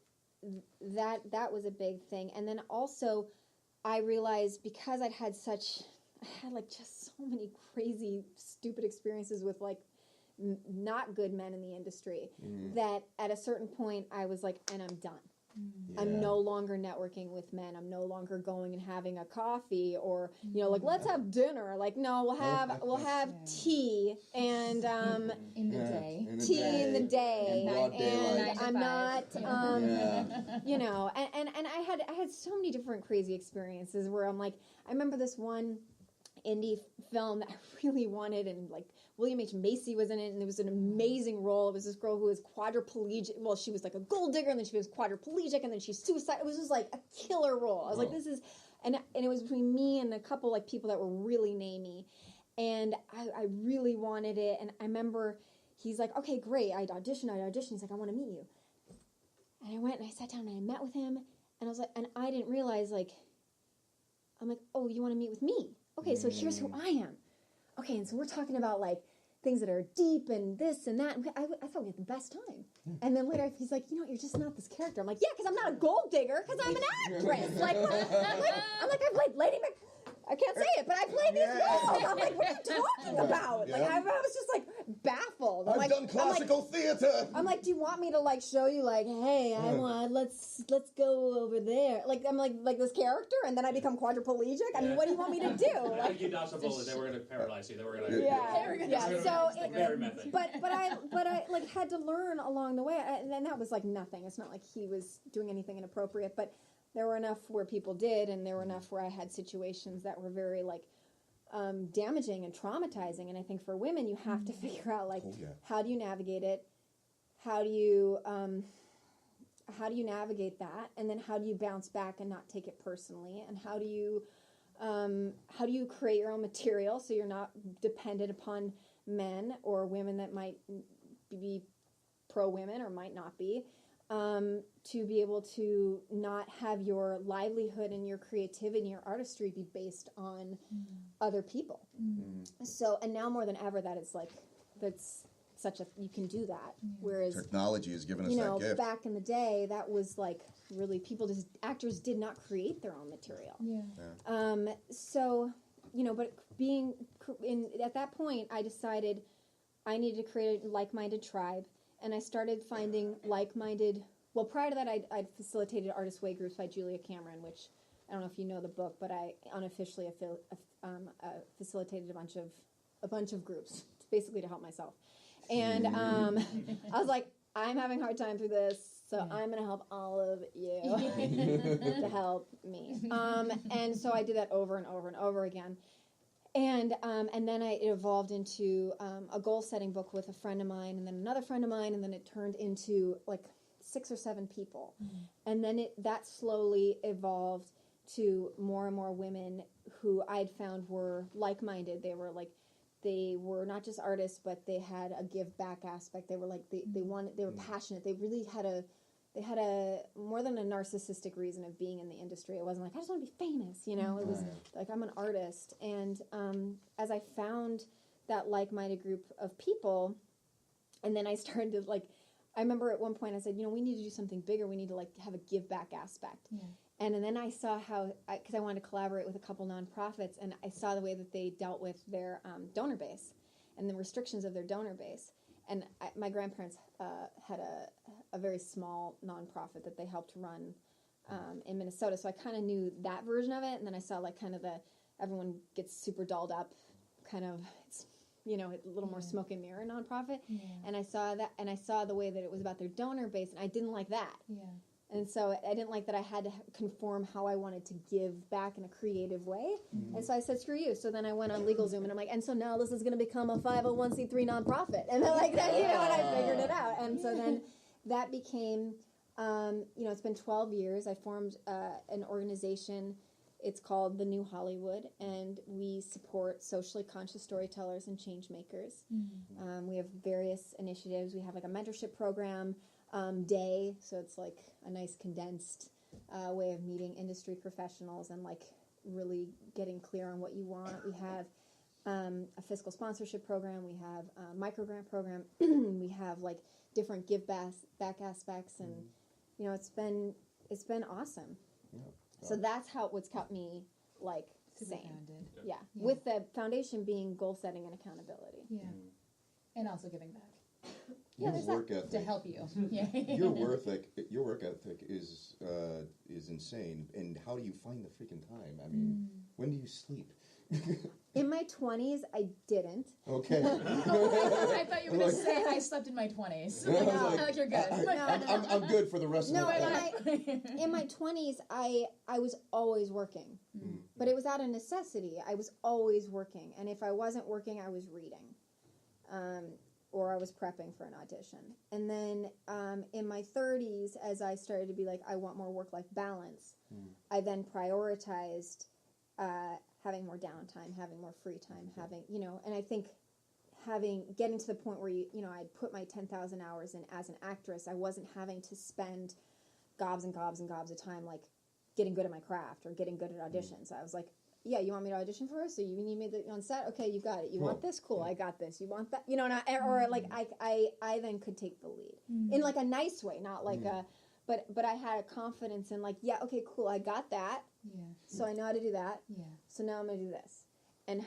that was a big thing. And then also I realized because I had like just so many crazy, stupid experiences with like not good men in the industry that at a certain point I was like, and I'm done. I'm no longer networking with men. I'm no longer going and having a coffee or, you know, like, let's have dinner. Like, no, we'll have tea and in the day. Tea in the day. And I'm not you know, and I had so many different crazy experiences where I'm like, I remember this one indie film that I really wanted, and like William H. Macy was in it, and it was an amazing role. It was this girl who was quadriplegic. Well, she was like a gold digger, and then she was quadriplegic, and then she's suicide. It was just like a killer role. I was like, this is, and it was between me and a couple like people that were really namey, and I really wanted it. And I remember he's like, okay, great. I'd auditioned. He's like, I want to meet you. And I went and I sat down and I met with him, and I was like, and I didn't realize like, I'm like, oh, you want to meet with me? Okay, so here's who I am. Okay, and so we're talking about like things that are deep and this and that. And I thought we had the best time. And then later he's like, you know, you're just not this character. I'm like, yeah, because I'm not a gold digger, because I'm an actress. Like, what? I'm like, I played Lady Mac. I can't say it, but I played these roles. I'm like, what are you talking about? Like, I was just like baffled. I've done classical theater. I'm like, do you want me to like show you like, hey, let's go over there? Like, I'm like this character, and then I become quadriplegic. I mean, what do you want me to do? Like, you dodged a bullet. They were going to paralyze you. They were going to. So, but I like had to learn along the way, and that was like nothing. It's not like he was doing anything inappropriate, but there were enough where people did, and there were enough where I had situations that were very like damaging and traumatizing. And I think for women, you have to figure out like, how do you navigate it? How do you navigate that? And then how do you bounce back and not take it personally? And how do you create your own material so you're not dependent upon men or women that might be pro women or might not be? To be able to not have your livelihood and your creativity and your artistry be based on other people. So, and now more than ever, that is like, that's such a, you can do that. Whereas technology has given us that gift. Back in the day, that was like really, actors did not create their own material. So, you know, but at that point, I decided I needed to create a like-minded tribe. And I started finding like-minded. Well, prior to that, I'd facilitated Artist Way groups by Julia Cameron, which I don't know if you know the book, but I unofficially facilitated a bunch of groups, basically to help myself. And I was like, I'm having a hard time through this, so I'm going to help all of you to help me. And so I did that over and over and over again. And then it evolved into a goal-setting book with a friend of mine, and then another friend of mine, and then it turned into like 6 or 7 people. And then that slowly evolved to more and more women who I'd found were like-minded. They were not just artists, but they had a give-back aspect. They were like they were passionate. They really had a more than a narcissistic reason of being in the industry. It wasn't like, I just want to be famous, you know? It was like, I'm an artist. And as I found that like-minded group of people, and then I started to like, I remember at one point I said, you know, we need to do something bigger. We need to like have a give-back aspect. And then I saw how, because I wanted to collaborate with a couple nonprofits, and I saw the way that they dealt with their donor base and the restrictions of their donor base. And my grandparents had a very small nonprofit that they helped run in Minnesota, so I kind of knew that version of it. And then I saw like kind of everyone gets super dolled up, kind of, it's, you know, a little more smoke and mirror nonprofit. And I saw that, and I saw the way that it was about their donor base, and I didn't like that. And so I didn't like that I had to conform how I wanted to give back in a creative way. And so I said, screw you. So then I went on LegalZoom, and I'm like, and so now this is going to become a 501c3 nonprofit. And they're like, that, you know, and I figured it out. And so then that became, you know, it's been 12 years. I formed an organization. It's called The New Hollywood, and we support socially conscious storytellers and change makers. We have various initiatives. We have like a mentorship program. day. So it's like a nice condensed way of meeting industry professionals and like really getting clear on what you want. We have a fiscal sponsorship program. We have a microgrant program. We have like different give back aspects, and you know, it's been awesome. Yeah. So that's what's kept me like sane. Founded. Yeah. With the foundation being goal setting and accountability. Yeah. And also giving back. Your there's work ethic To help you. Yeah. Your work ethic is insane. And how do you find the freaking time? I mean, when do you sleep? In my 20s, I didn't. Okay. I thought you were going to say I slept in my 20s. No, I was I like you're good. I'm good for the rest of No, my life. in my 20s, I was always working. But it was out of necessity. I was always working. And if I wasn't working, I was reading. Or I was prepping for an audition. And then in my 30s, as I started to be like, I want more work-life balance, I then prioritized having more downtime, having more free time, having, you know, and I think getting to the point where, I'd put my 10,000 hours in as an actress, I wasn't having to spend gobs and gobs and gobs of time, like, getting good at my craft or getting good at auditions. I was like, yeah, you want me to audition for us? So you need me on set? Okay, you got it. You want this? Cool, I got this. You want that? You know, I then could take the lead in like a nice way, not like but I had a confidence in like, yeah, okay, cool, I got that. Yeah. So I know how to do that. Yeah. So now I'm gonna do this, and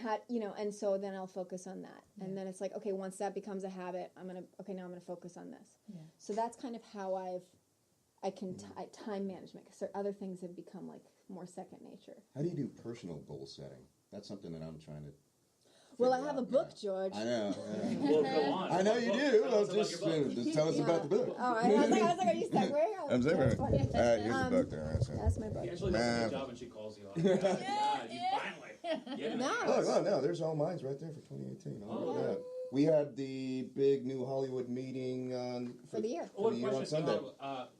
and so then I'll focus on that, and then it's like, okay, once that becomes a habit, now I'm gonna focus on this. Yeah. So that's kind of how I can time management, because other things have become like more second nature. How do you do personal goal setting? That's something that I'm trying to. Well, I have a book, George. I know. Well, go on. I know you do. Tell us about your book. Just tell us about the book. Oh, I was like, are you segueing? I'm segueing. That's funny. Here's the book there. That's my book. He actually does a good job when she calls you. You finally. Yeah. No. Oh, no, there's all mines right there for 2018. Oh. Yeah. We had the big new Hollywood meeting For the year. For the year on Sunday.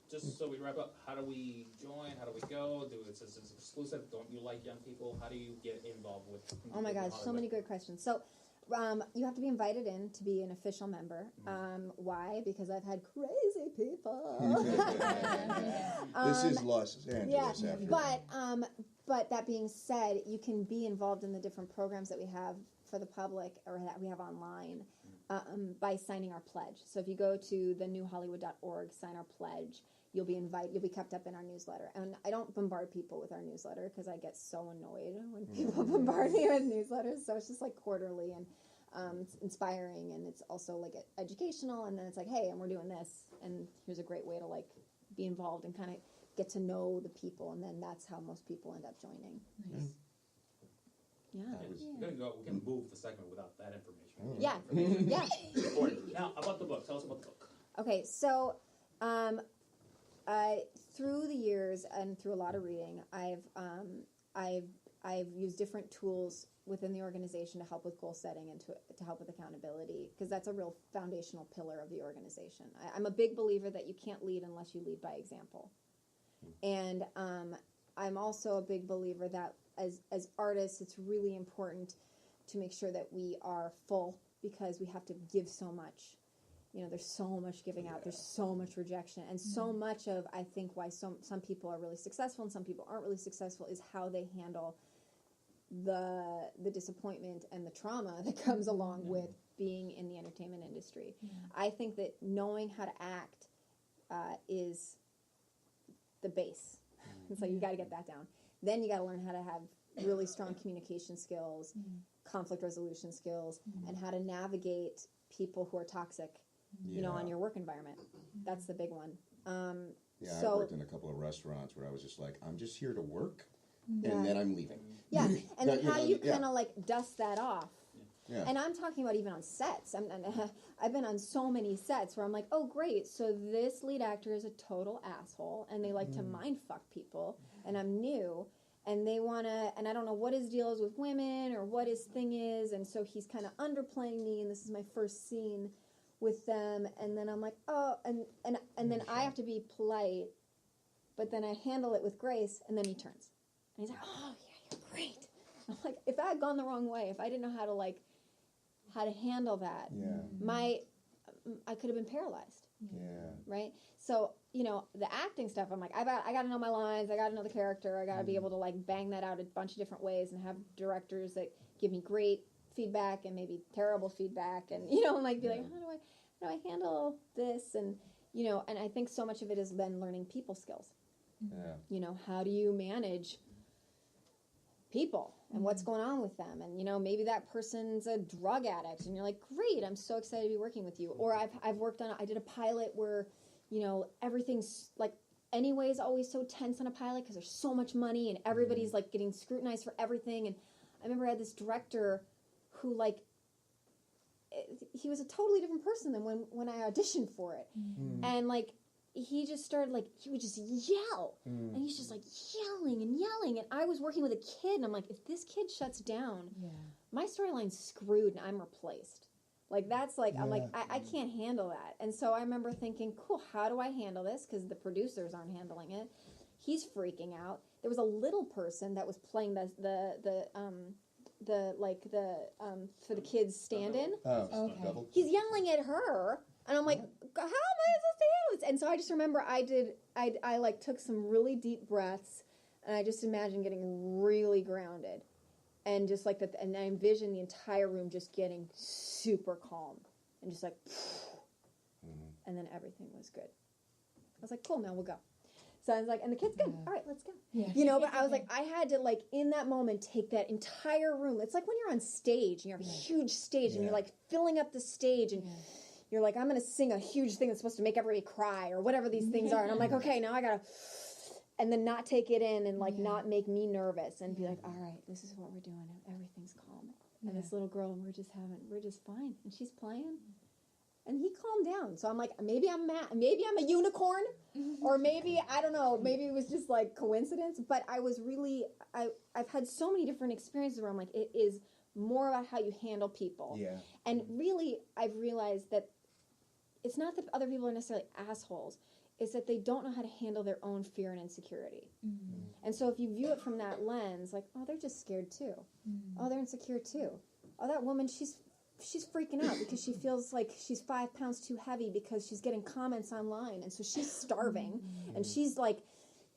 Just so we wrap up, how do we join? How do we go? It's exclusive. Don't you like young people? How do you get involved with? Oh my gosh, so many good questions. So, you have to be invited in to be an official member. Why? Because I've had crazy people. This is Los Angeles. Yeah, after but that being said, you can be involved in the different programs that we have for the public or that we have online by signing our pledge. So if you go to thenewhollywood.org, sign our pledge, you'll be kept up in our newsletter. And I don't bombard people with our newsletter because I get so annoyed when people bombard me with newsletters. So it's just like quarterly, and it's inspiring, and it's also like educational. And then it's like, hey, and we're doing this, and here's a great way to like be involved and kind of get to know the people. And then that's how most people end up joining. Nice. Yeah. We're gonna go. We can move the segment without that information. Yeah. Yeah. Now about the book. Tell us about the book. Okay, so through the years and through a lot of reading, I've used different tools within the organization to help with goal setting and to help with accountability, because that's a real foundational pillar of the organization. I'm a big believer that you can't lead unless you lead by example, and I'm also a big believer that as artists, it's really important to make sure that we are full, because we have to give so much. You know, there's so much giving out. There's so much rejection. And so much of, I think, why some people are really successful and some people aren't really successful is how they handle the disappointment and the trauma that comes along with being in the entertainment industry. I think that knowing how to act is the base. And so you got to get that down. Then you got to learn how to have really strong communication skills, conflict resolution skills, and how to navigate people who are toxic, you know, on your work environment. That's the big one. Yeah, so, I worked in a couple of restaurants where I was just like, I'm just here to work, and then I'm leaving. Yeah, and then how do you kind of like dust that off? Yeah. And I'm talking about even on sets. I've been on so many sets where I'm like, oh, great, so this lead actor is a total asshole, and they like to mind fuck people, and I'm new, and they want to, and I don't know what his deal is with women or what his thing is, and so he's kind of underplaying me, and this is my first scene with them, and then I'm like, oh, and then I have to be polite, but then I handle it with grace, and then he turns, and he's like, oh, yeah, you're great. I'm like, if I had gone the wrong way, if I didn't know how to handle that, I could have been paralyzed. Yeah. right? So, you know, the acting stuff, I'm like, I got to know my lines, I got to know the character, I got to be able to like bang that out a bunch of different ways and have directors that give me great feedback and maybe terrible feedback, and you know, and like be like, how do I handle this, and you know, and I think so much of it is then learning people skills. You know, how do you manage people and what's going on with them, and you know, maybe that person's a drug addict and you're like, great, I'm so excited to be working with you. Or I've worked on, I did a pilot where, you know, everything's like, anyways, always so tense on a pilot because there's so much money and everybody's like getting scrutinized for everything. And I remember I had this director who like, he was a totally different person than when I auditioned for it. And like, he just started like, he would just yell. And he's just like yelling and yelling. And I was working with a kid and I'm like, if this kid shuts down, my storyline's screwed and I'm replaced. Like, that's like, I'm like, I can't handle that. And so I remember thinking, cool, how do I handle this? Because the producers aren't handling it. He's freaking out. There was a little person that was playing for the kids stand-in. Okay. He's yelling at her, and I'm like, how am I supposed to handle this? And so I just remember I like took some really deep breaths, and I just imagined getting really grounded, and just like that, and I envisioned the entire room just getting super calm, and just like, and then everything was good. I was like, cool, now we'll go. So I was like, and the kid's good. All right, let's go. You know, but I was like, I had to like, in that moment, take that entire room. It's like when you're on stage and you're a huge stage and you're like filling up the stage and you're like, I'm going to sing a huge thing that's supposed to make everybody cry or whatever these things are. And I'm like, okay, now I got to, and then not take it in and like not make me nervous and be like, all right, this is what we're doing. Everything's calm. And this little girl, and we're just fine. And she's playing. And he calmed down. So I'm like, maybe I'm mad. Maybe I'm a unicorn. Or maybe, I don't know, maybe it was just like coincidence. But I was really, I've had so many different experiences where I'm like, it is more about how you handle people. And really, I've realized that it's not that other people are necessarily assholes. It's that they don't know how to handle their own fear and insecurity. And so if you view it from that lens, like, oh, they're just scared too. Oh, they're insecure too. Oh, that woman, she's freaking out because she feels like she's 5 pounds too heavy because she's getting comments online, and so she's starving, and she's like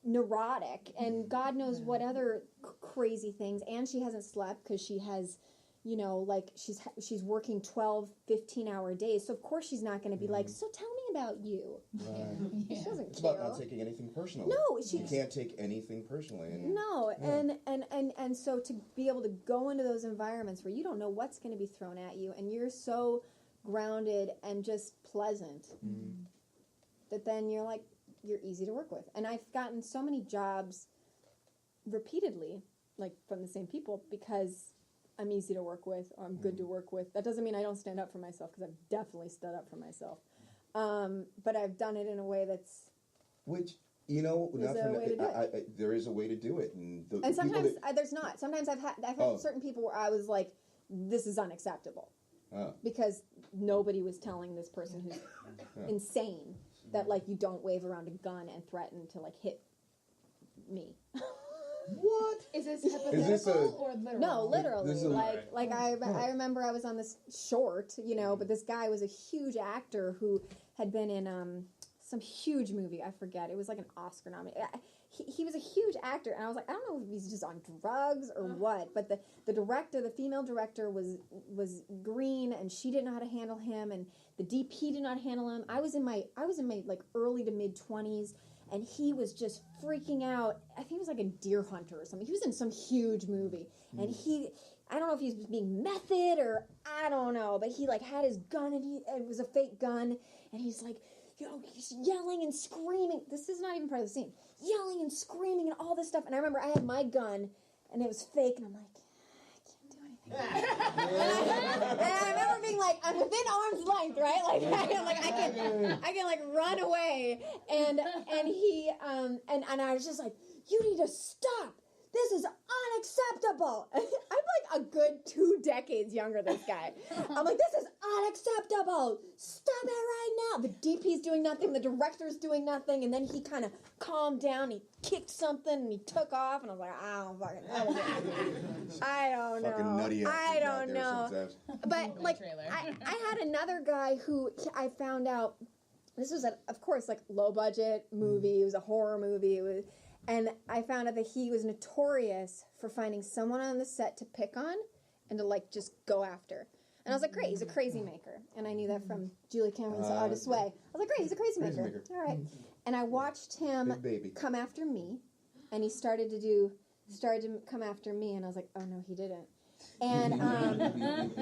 neurotic, and God knows what other crazy things, and she hasn't slept because she has, you know, like she's working 12, 15-hour days, so of course she's not going to be like, so tell me about you. She doesn't It's care. about not taking anything personally. No, you can't take anything personally. No, and so to be able to go into those environments where you don't know what's going to be thrown at you, and you're so grounded and just pleasant that then you're like, you're easy to work with. And I've gotten so many jobs repeatedly, like from the same people, because I'm easy to work with, or I'm good to work with. That doesn't mean I don't stand up for myself, because I've definitely stood up for myself. But I've done it in a way that's... Which, you know, there is a way to do it. And sometimes there's not. Sometimes I've had certain people where I was like, this is unacceptable. Because nobody was telling this person who's insane that, like, you don't wave around a gun and threaten to, like, hit me. What? Is this hypothetical or literal? No, literally. I remember I was on this short, you know, but this guy was a huge actor who had been in some huge movie. I forget. It was like an Oscar nominee. He was a huge actor, and I was like, I don't know if he's just on drugs or what, but the director, the female director, was green, and she didn't know how to handle him, and the DP did not handle him. I was in my like early to mid 20s. And he was just freaking out. I think he was like a deer hunter or something. He was in some huge movie. And I don't know if he was being method or I don't know, but he like had his gun, and it was a fake gun. And he's like, you know, he's yelling and screaming. This is not even part of the scene. Yelling and screaming and all this stuff. And I remember I had my gun, and it was fake. And I'm like, and I remember being like, I'm within arm's length, right? Like, I can like run away, and he and I was just like, you need to stop. This is unacceptable. I'm like a good 2 decades younger than this guy. I'm like, this is unacceptable. Stop it right now. The DP's doing nothing. The director's doing nothing. And then he kind of calmed down. He kicked something and he took off. And I was like, I don't fucking know. I don't know. Fucking nutty ass. I don't know. But like, I had another guy who I found out This was, of course, like low budget movie. It was a horror movie. And I found out that he was notorious for finding someone on the set to pick on and to like just go after. And I was like, great, he's a crazy maker. And I knew that from Julie Cameron's Artist Way. I was like, great, he's a crazy maker. All right. And I watched him come after me. And he started to come after me. And I was like, oh, no, he didn't. And, and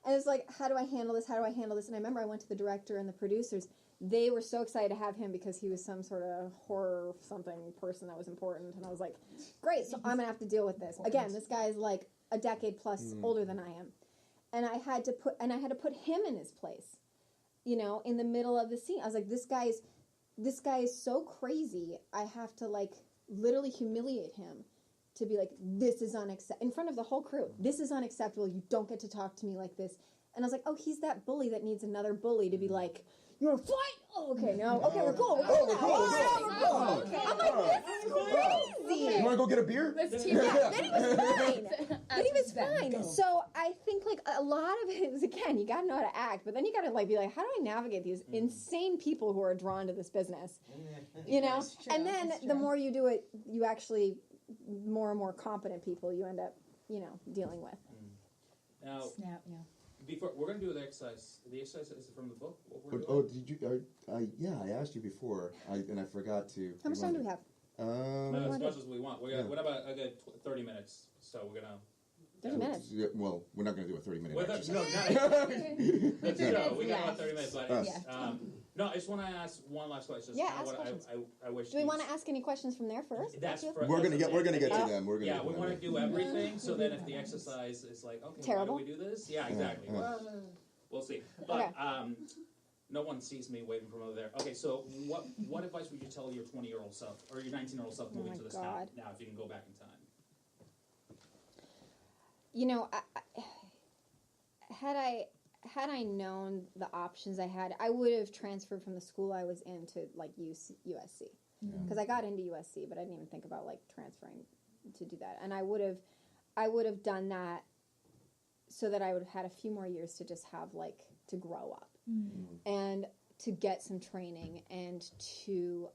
it's like, how do I handle this? How do I handle this? And I remember I went to the director and the producers. They were so excited to have him because he was some sort of horror something person that was important. And I was like, great, so I'm going to have to deal with this. Again, this guy is like a decade plus older than I am. And I had to put him in his place, you know, in the middle of the scene. I was like, this guy is so crazy. I have to like literally humiliate him to be like, this is unacceptable, in front of the whole crew. This is unacceptable. You don't get to talk to me like this. And I was like, oh, he's that bully that needs another bully to be like, you want to fight? Oh, okay, no. Okay, we're cool. We're cool. We're cool. Okay. I'm like, this is crazy. You want to go get a beer? Then he was fine. Then he was fine. So I think like a lot of it is, again, you got to know how to act, but then you got to like be like, how do I navigate these insane people who are drawn to this business? You know? And then the more you do it, you actually, more and more competent people you end up, you know, dealing with. Now, before we're going to do the exercise. The exercise is from the book. Did you? Yeah, I asked you before, and I forgot to. How much time do we have? As much as we want. What about a good 30 minutes? So we're gonna. 30 minutes. Yeah, well, we're not going to do a 30-minute exercise. No, we got about 30 minutes, but no, I just want to ask one last question. Yeah, ask questions. I wish. Do we want to ask any questions from there first? We're gonna get to them. We want to do everything. So then, if the exercise is like, okay, terrible, why do we do this? Yeah, exactly. We'll see. But no one sees me waving from over there. Okay, so what advice would you tell your 20-year-old self or your 19-year-old self moving to this town now, if you can go back in time? You know, had I known the options I had, I would have transferred from the school I was in to like USC, because I got into USC, but I didn't even think about like transferring to do that. And I would have done that so that I would have had a few more years to just have like to grow up and to get some training and to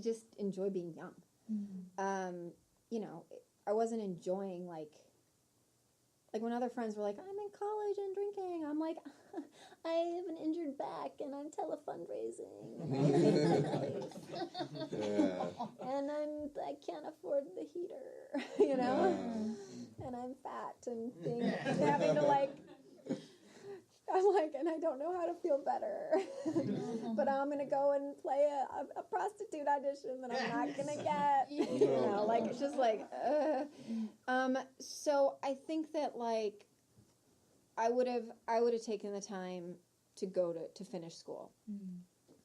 just enjoy being young. You know, I wasn't enjoying like when other friends were like, I'm in college and drinking, I'm like, I have an injured back and I'm telefundraising and I hate my life. And I can't afford the heater, you know? And I'm fat and having to like, I'm like, and I don't know how to feel better. But I'm going to go and play a prostitute audition that I'm not going to get. You know, like, it's just like, so I think that, like, I would have taken the time to go to finish school.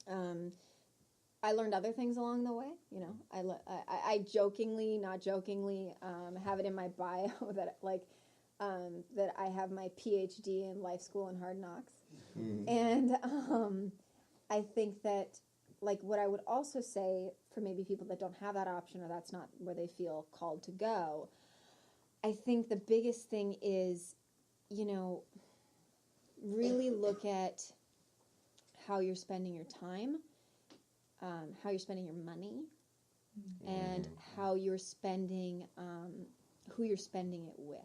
I learned other things along the way, you know. I jokingly, not jokingly, have it in my bio that, like, that I have my PhD in life school and hard knocks. And I think that, like, what I would also say for maybe people that don't have that option or that's not where they feel called to go, I think the biggest thing is, you know, really look at how you're spending your time, how you're spending your money, and how you're spending, who you're spending it with.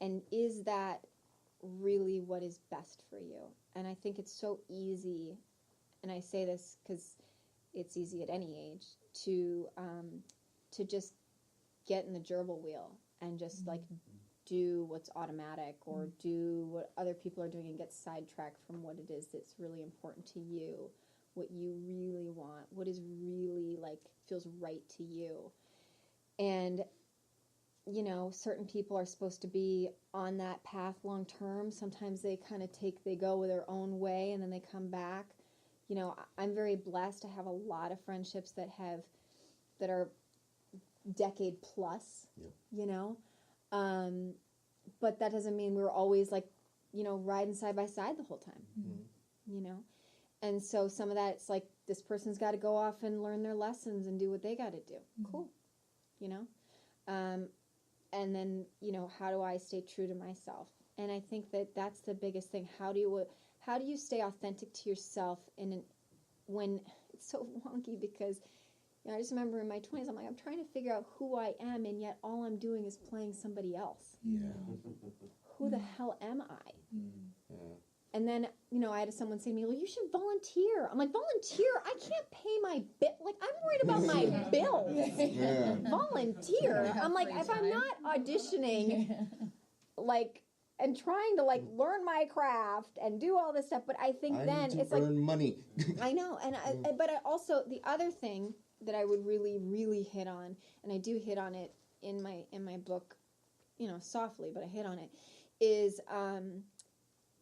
And is that really what is best for you? And I think it's so easy, and I say this because it's easy at any age, to just get in the gerbil wheel and just like do what's automatic or do what other people are doing and get sidetracked from what it is that's really important to you, what you really want, what is really like feels right to you. And you know, certain people are supposed to be on that path long term. Sometimes they kind of they go their own way and then they come back. You know, I'm very blessed to have a lot of friendships that are decade plus, you know. But that doesn't mean we're always like, you know, riding side by side the whole time, you know. And so some of that, it's like, this person's got to go off and learn their lessons and do what they got to do. Cool. You know? And then, you know, how do I stay true to myself? And I think that that's the biggest thing. How do how do you stay authentic to yourself when it's so wonky because I just remember in my 20s, I'm like, I'm trying to figure out who I am, and yet all I'm doing is playing somebody else. Yeah. Who the hell am I? Yeah. And then, I had someone say to me, well, you should volunteer. I'm like, volunteer? I can't pay my bill. Like, I'm worried about my bills. Yeah. Volunteer? I'm like, if I'm not auditioning, like, and trying to, like, learn my craft and do all this stuff, but I think I then need to it's like... earn money. I know. But I also, the other thing that I would really, really hit on, and I do hit on it in my book, softly, but I hit on it, is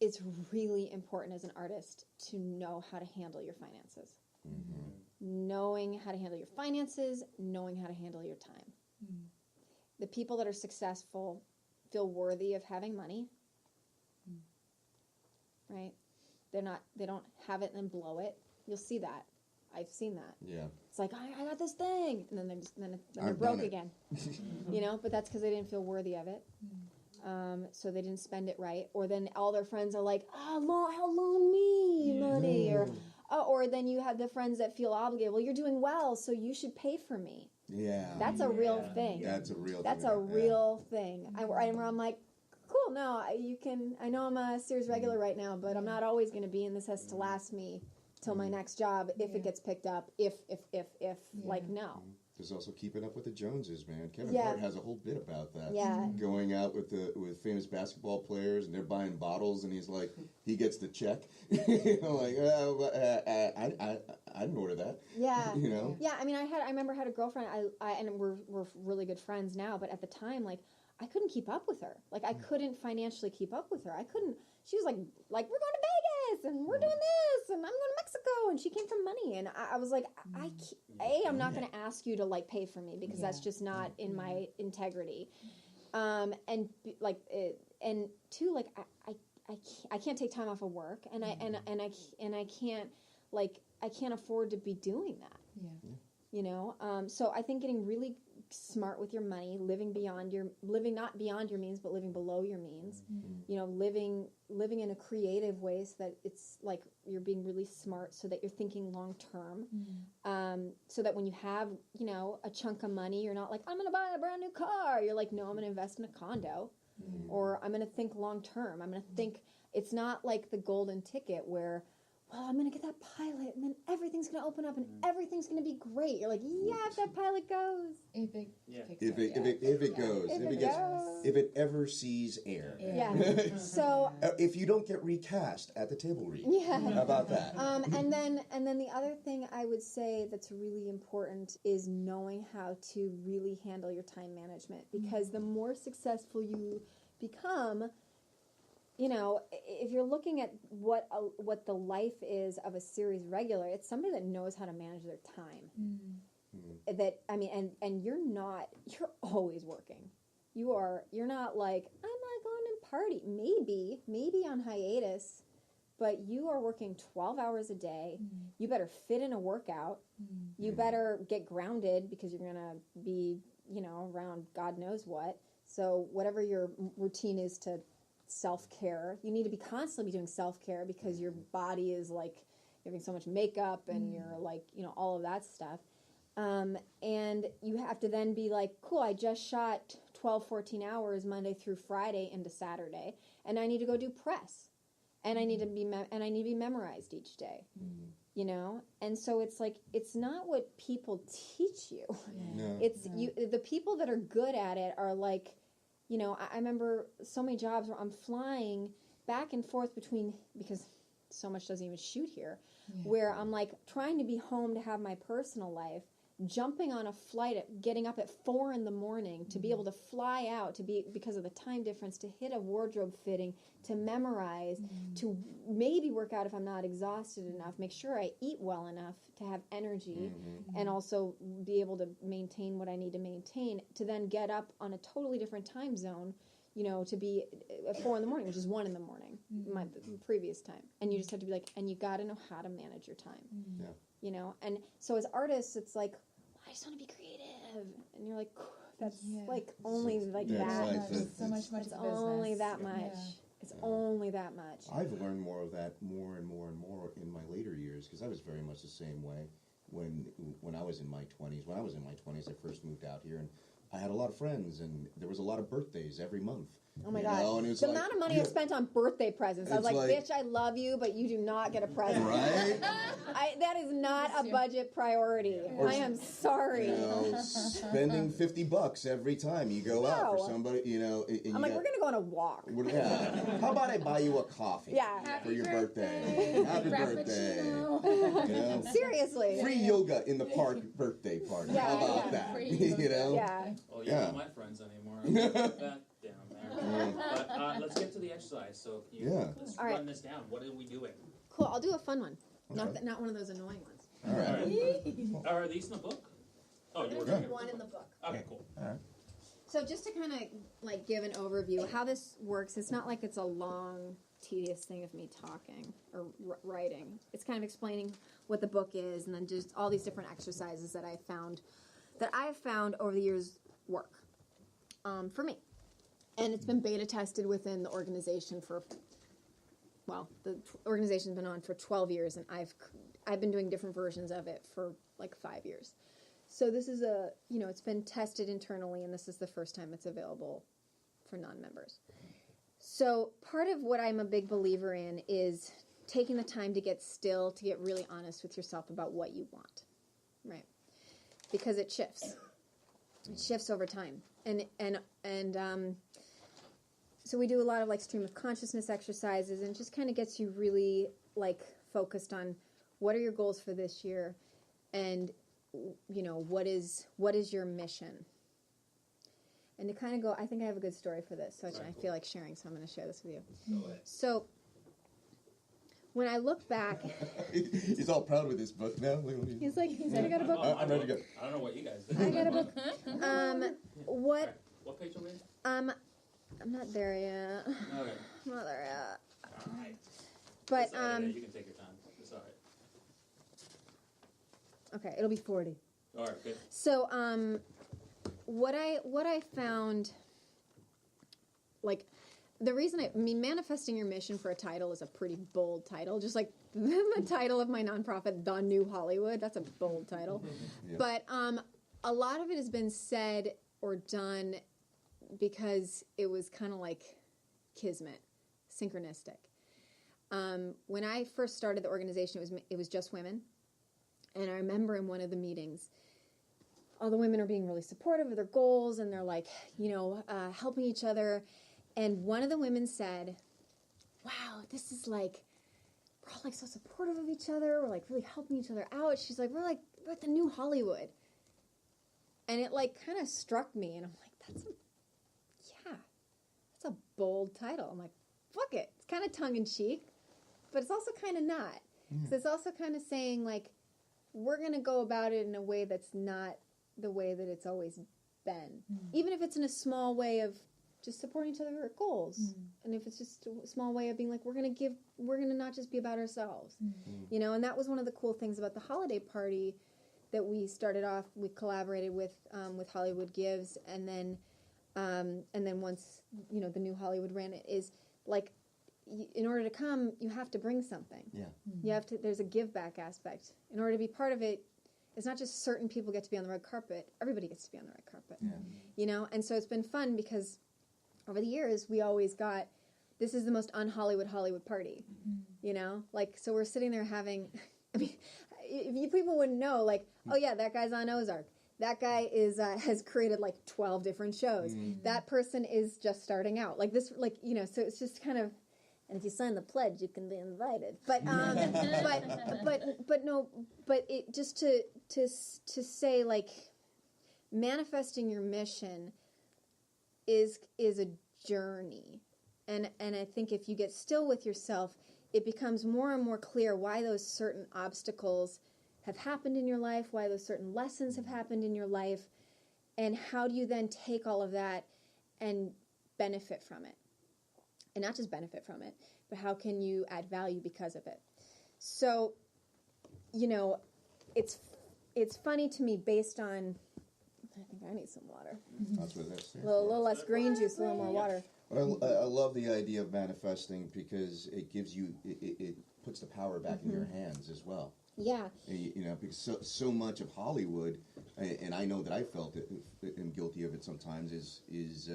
it's really important as an artist to know how to handle your finances. Mm-hmm. Knowing how to handle your finances, knowing how to handle your time. Mm-hmm. The people that are successful feel worthy of having money, right? They don't have it and then blow it. You'll see that. I've seen that. Yeah. It's like, I got this thing. And then they're broke again. But that's because they didn't feel worthy of it. So they didn't spend it right. Or then all their friends are like, loan me money. Or then you have the friends that feel obligated. Well, you're doing well, so you should pay for me. Yeah. That's a real thing. That's a real thing. That's a real thing. I'm like, cool, no, you can, I know I'm a series regular right now, but I'm not always going to be, and this has to last me till my next job if it gets picked up, like, no. There's also Keeping Up with the Joneses, man. Kevin Hart has a whole bit about that. Yeah. Going out with famous basketball players, and they're buying bottles, and he's like, he gets the check. Like, I didn't order that. Yeah. Yeah, I mean, I remember I had a girlfriend, and we're really good friends now, but at the time, like, I couldn't keep up with her. Like, I couldn't financially keep up with her. She was like, we're going to Vegas, and we're doing this, and I'm going to Mexico, and she came from money, and I was like, I'm not going to ask you to, like, pay for me, because that's just not in my integrity. And two, like, I can't take time off of work, and I can't, like, I can't afford to be doing that. So I think getting really smart with your money, living not beyond your means, but living below your means, living in a creative way so that it's like you're being really smart, so that you're thinking long term, so that when you have, a chunk of money, you're not like, I'm going to buy a brand new car. You're like, no, I'm going to invest in a condo, or I'm going to think long term. I'm going to think, it's not like the golden ticket where, well, I'm going to get that pilot, and then everything's going to open up, and everything's going to be great. You're like, yeah, if that pilot goes. If it ever sees air. Yeah. So if you don't get recast at the table read. Yeah. How about that? And then the other thing I would say that's really important is knowing how to really handle your time management, because the more successful you become, if you're looking at what the life is of a series regular, it's somebody that knows how to manage their time. That, I mean, and you're always working. You're not like, I'm not going to party. Maybe on hiatus, but you are working 12 hours a day. You better fit in a workout. You better get grounded, because you're going to be, around God knows what. So whatever your routine is to self-care, you need to be constantly doing self-care, because your body is like, you're having so much makeup, and you're like, all of that stuff. And you have to then be like, cool, I just shot 12, 14 hours Monday through Friday into Saturday, and I need to go do press, and I need to be memorized each day. And so it's like, it's not what people teach you. No. It's the people that are good at it are like, I remember so many jobs where I'm flying back and forth because so much doesn't even shoot here, where I'm like trying to be home to have my personal life, jumping on a flight, getting up at 4 a.m. to be able to fly out, because of the time difference, to hit a wardrobe fitting, to memorize, to maybe work out if I'm not exhausted enough, make sure I eat well enough to have energy, and also be able to maintain what I need to maintain, to then get up on a totally different time zone, to be at 4 a.m, which is 1 a.m, my previous time. And you just have to be like, and you got to know how to manage your time. And so as artists, it's like, I just want to be creative, and you're like, like only like that. So much It's only that much. It's only that much. I've learned more of that more and more in my later years, because I was very much the same way when I was in my 20s. When I was in my 20s, I first moved out here, and I had a lot of friends, and there was a lot of birthdays every month. Oh my God. The amount of money I spent on birthday presents. I was like, bitch, I love you, but you do not get a present. Right? That is not a budget priority. I am sorry. Spending $50 every time you go out for somebody, I'm like, we're going to go on a walk. Yeah. How about I buy you a coffee for your birthday? Happy birthday. Seriously. Free yoga in the park birthday party. How about that? Yeah. Well, you're not my friends anymore. Back down there. But let's get to the exercise. So let's run this down. What are we doing? Cool. I'll do a fun one. Okay. Not one of those annoying ones. All right. Are these in the book? Oh, you're There's one in the book. Okay, cool. All right. So just to kind of give an overview how this works, it's not like it's a long, tedious thing of me talking or writing. It's kind of explaining what the book is, and then just all these different exercises that I have found over the years work for me. And it's been beta tested within the organization the organization's been on for 12 years, and I've been doing different versions of it for like 5 years. So this is it's been tested internally, and this is the first time it's available for non-members. So part of what I'm a big believer in is taking the time to get still, to get really honest with yourself about what you want, right? Because it shifts. It shifts over time. So we do a lot of stream of consciousness exercises, and it just kind of gets you really focused on what are your goals for this year, and what is your mission. And to kind of go, I think I have a good story for this, which I feel like sharing, so I'm going to share this with you. So when I look back, he's all proud with his book now. He's like, I got a book. I'm ready to go. I don't know what you guys did. I got a book. What page are we in? I'm not there yet. Okay. I'm not there yet. All right. But you can take your time. It's all right. Okay, it'll be 40. All right, good. So what I found, the reason manifesting your mission for a title is a pretty bold title, just like the title of my nonprofit, The New Hollywood. That's a bold title. Yeah. But a lot of it has been said or done because it was kind of like kismet, synchronistic. When I first started the organization, it was just women. And I remember in one of the meetings, all the women are being really supportive of their goals, and they're helping each other. And one of the women said, wow, this is we're all so supportive of each other. We're really helping each other out. She's like, we're at the New Hollywood. And it kind of struck me, and I'm like, that's a bold title. I'm like, fuck it. It's kind of tongue-in-cheek, but it's also kind of not. Because it's also kind of saying, we're going to go about it in a way that's not the way that it's always been. Even if it's in a small way of just supporting each other at goals. And if it's just a small way of being we're going to not just be about ourselves. And that was one of the cool things about the holiday party that we started off, we collaborated with Hollywood Gives, and then once the New Hollywood ran it, is in order to come, you have to bring something. Yeah, you have to. There's a give back aspect. In order to be part of it, it's not just certain people get to be on the red carpet. Everybody gets to be on the red carpet. Yeah. And so it's been fun because over the years we always got, this is the most un-Hollywood Hollywood party. So we're sitting there having. If you people wouldn't know, oh yeah, that guy's on Ozark. That guy has created 12 different shows. That person is just starting out. So it's just kind of, and if you sign the pledge, you can be invited. But it just to say manifesting your mission is a journey, and I think if you get still with yourself, it becomes more and more clear why those certain obstacles have happened in your life, why those certain lessons have happened in your life, and how do you then take all of that and benefit from it? And not just benefit from it, but how can you add value because of it? So, it's funny to me based on, I think I need some water. That's what that's. A little less green juice, a little more water. I love the idea of manifesting because it gives you, it puts the power back in your hands as well. Yeah. You know, because so much of Hollywood, and I know that I felt it, and guilty of it sometimes, is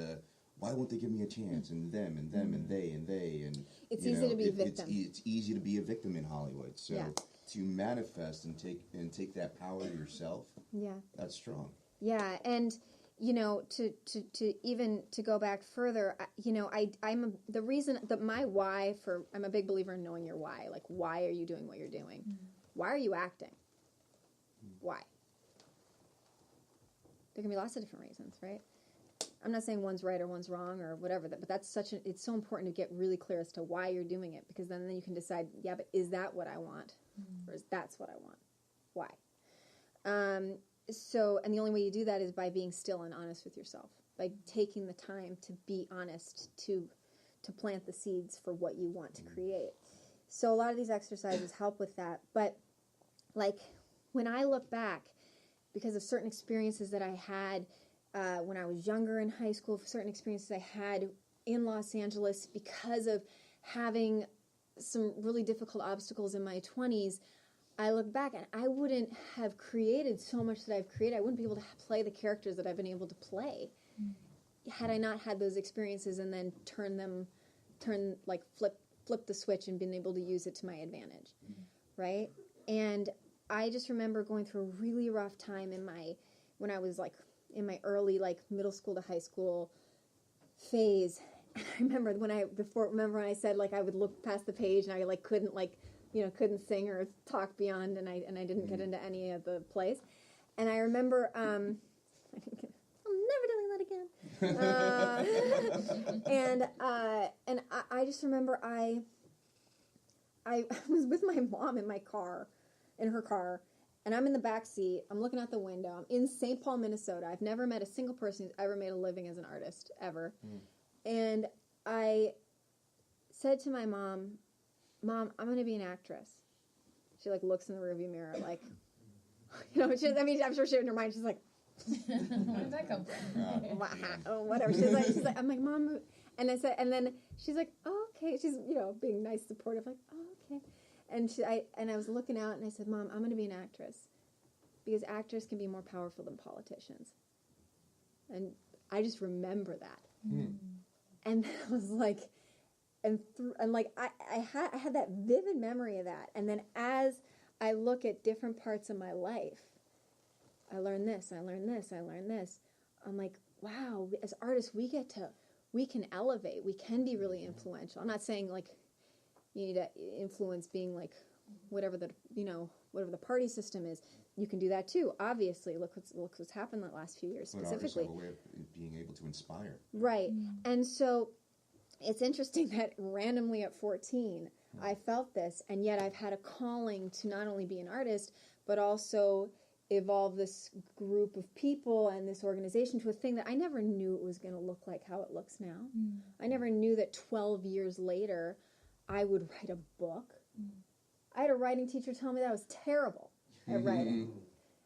why won't they give me a chance? And them, and them, and they, and it's easy to be a victim. It's easy to be a victim in Hollywood. So to manifest and take that power yourself, that's strong. Yeah, and you know, to even to go back further, you know, I'm the reason that my why for I'm a big believer in knowing your why. Like, why are you doing what you're doing? Why are you acting? Why? There can be lots of different reasons, right? I'm not saying one's right or one's wrong or whatever, but that's it's so important to get really clear as to why you're doing it, because then you can decide, yeah, but is that what I want? Or is that's what I want? Why? So, and the only way you do that is by being still and honest with yourself, by taking the time to be honest, to plant the seeds for what you want to create. So a lot of these exercises help with that. But like when I look back, because of certain experiences that I had when I was younger in high school, certain experiences I had in Los Angeles because of having some really difficult obstacles in my 20s, I look back and I wouldn't have created so much that I've created. I wouldn't be able to play the characters that I've been able to play had I not had those experiences and then flip the switch and been able to use it to my advantage, right? And I just remember going through a really rough time when I was like in my early like middle school to high school phase. And I remember when I said like I would look past the page and I like couldn't sing or talk beyond, and I didn't get into any of the plays. And I remember I'm never doing that again. And I just remember I was with my mom in her car, and I'm in the back seat. I'm looking out the window. I'm in St. Paul, Minnesota. I've never met a single person who's ever made a living as an artist, ever. And I said to my mom, "Mom, I'm going to be an actress." She like looks in the rearview mirror, like, you know. I'm sure she in her mind, she's like, "Where did that come from?" Whatever. She's like, I'm like, "Mom," and then she's like, "Oh, okay." She's being nice, supportive, like, "Oh, okay." And I was looking out and I said, "Mom, I'm going to be an actress because actors can be more powerful than politicians." And I just remember that, and I was like. I had that vivid memory of that. And then as I look at different parts of my life, I learned this, I learned this, I learned this. I'm like, wow, as artists, we can elevate. We can be really influential. I'm not saying like you need to influence being like whatever the party system is. You can do that too. Obviously, look what's happened the last few years specifically. But artists have a way of being able to inspire. Right. And so it's interesting that randomly at 14, I felt this, and yet I've had a calling to not only be an artist, but also evolve this group of people and this organization to a thing that I never knew it was going to look like how it looks now. I never knew that 12 years later, I would write a book. I had a writing teacher tell me that I was terrible at writing.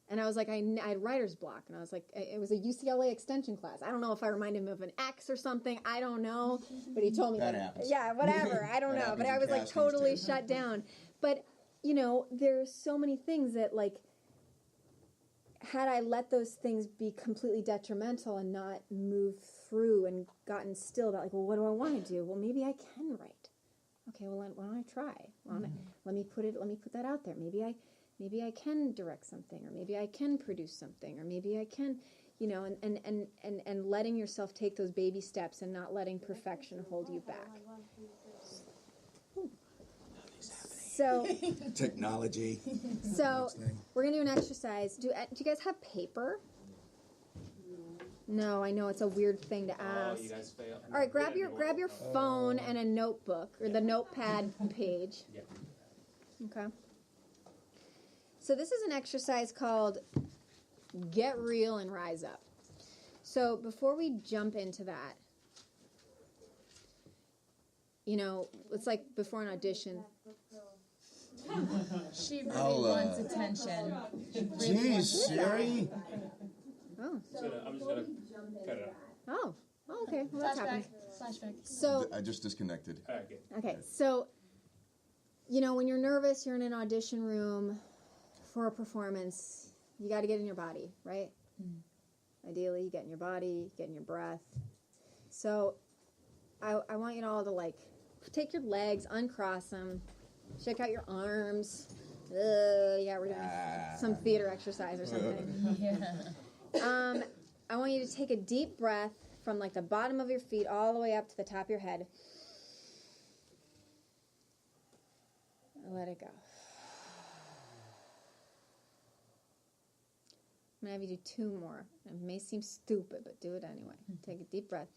And I was like, I had writer's block. And I was like, it was a UCLA extension class. I don't know if I reminded him of an X or something. I don't know. But he told me that happens. Yeah, whatever. I don't know. But I was like totally shut down. But, there's so many things that like, had I let those things be completely detrimental and not move through and gotten still about like, well, what do I want to do? Well, maybe I can write. Okay, well, why don't I try? Let me put that out there. Maybe I can direct something, or maybe I can produce something, or maybe I can, and letting yourself take those baby steps and not letting perfection hold you back. So technology. So we're gonna do an exercise. Do you guys have paper? No, I know it's a weird thing to ask. You guys fail. All right, grab your phone and a notebook or the notepad page. Yeah. Okay. So this is an exercise called Get Real and Rise Up. So before we jump into that, it's like before an audition. She really wants attention. Jeez, Siri. Oh. I'm just gonna cut it out. Oh, okay. Well, that's happening. Flashback. So I just disconnected. All right, good. okay, so when you're nervous, you're in an audition room for a performance. You got to get in your body, right? Ideally, you get in your body, get in your breath. So I want you all to take your legs, uncross them, shake out your arms. Yeah, we're doing some theater exercise or something. Yeah. I want you to take a deep breath from the bottom of your feet all the way up to the top of your head. Let it go. I'm going to have you do 2 more. It may seem stupid, but do it anyway. Take a deep breath.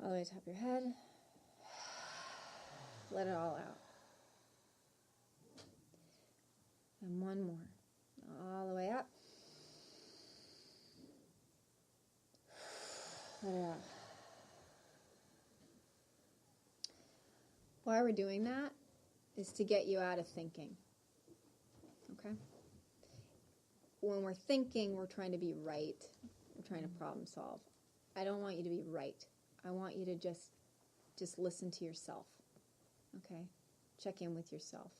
All the way to the top of your head. Let it all out. And 1 more. All the way up. Let it out. Why we're doing that is to get you out of thinking. Okay? When we're thinking, we're trying to be right. We're trying to problem solve. I don't want you to be right. I want you to just listen to yourself. Okay? Check in with yourself.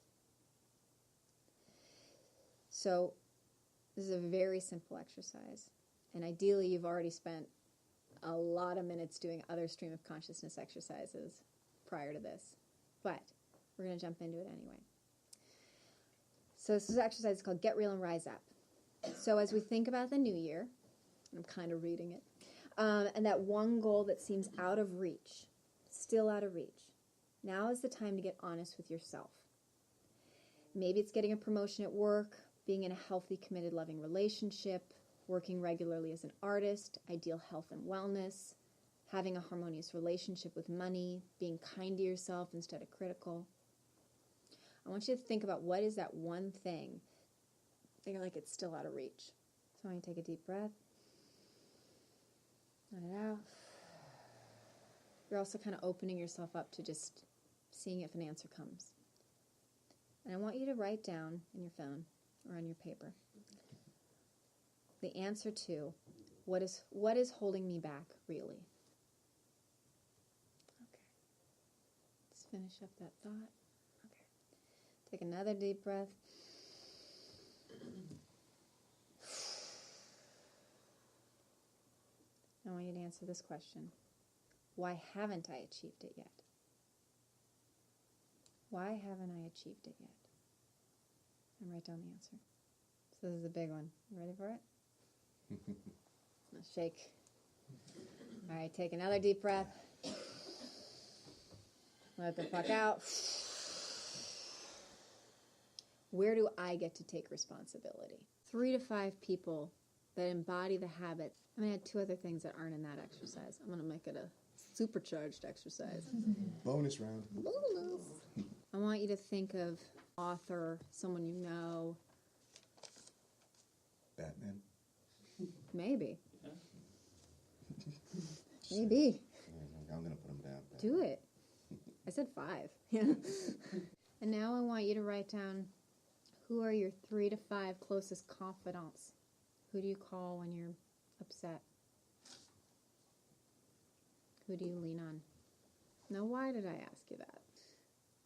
So, this is a very simple exercise. And ideally, you've already spent a lot of minutes doing other stream of consciousness exercises prior to this. But we're going to jump into it anyway. So this exercise is called Get Real and Rise Up. So as we think about the new year, I'm kind of reading it, and that one goal that seems out of reach, still out of reach, now is the time to get honest with yourself. Maybe it's getting a promotion at work, being in a healthy, committed, loving relationship, working regularly as an artist, ideal health and wellness, having a harmonious relationship with money, being kind to yourself instead of critical. I want you to think about what is that one thing that you're it's still out of reach. So I want you to take a deep breath. Let it out. You're also kind of opening yourself up to just seeing if an answer comes. And I want you to write down in your phone or on your paper the answer to what is holding me back, really. Okay. Let's finish up that thought. Okay. Take another deep breath. I want you to answer this question. Why haven't I achieved it yet? Why haven't I achieved it yet? And write down the answer. So this is a big one. You ready for it? Now shake. All right, take another deep breath. Let the fuck out. Where do I get to take responsibility? 3 to 5 people that embody the habits. I'm going to add 2 other things that aren't in that exercise. I'm going to make it a supercharged exercise. Bonus round. Bonus. I want you to think of author, someone you know. Batman. Maybe. Maybe. I'm going to put him down. Do it. I said 5. And now I want you to write down, who are your 3 to 5 closest confidants? Who do you call when you're upset? Who do you lean on? Now, why did I ask you that?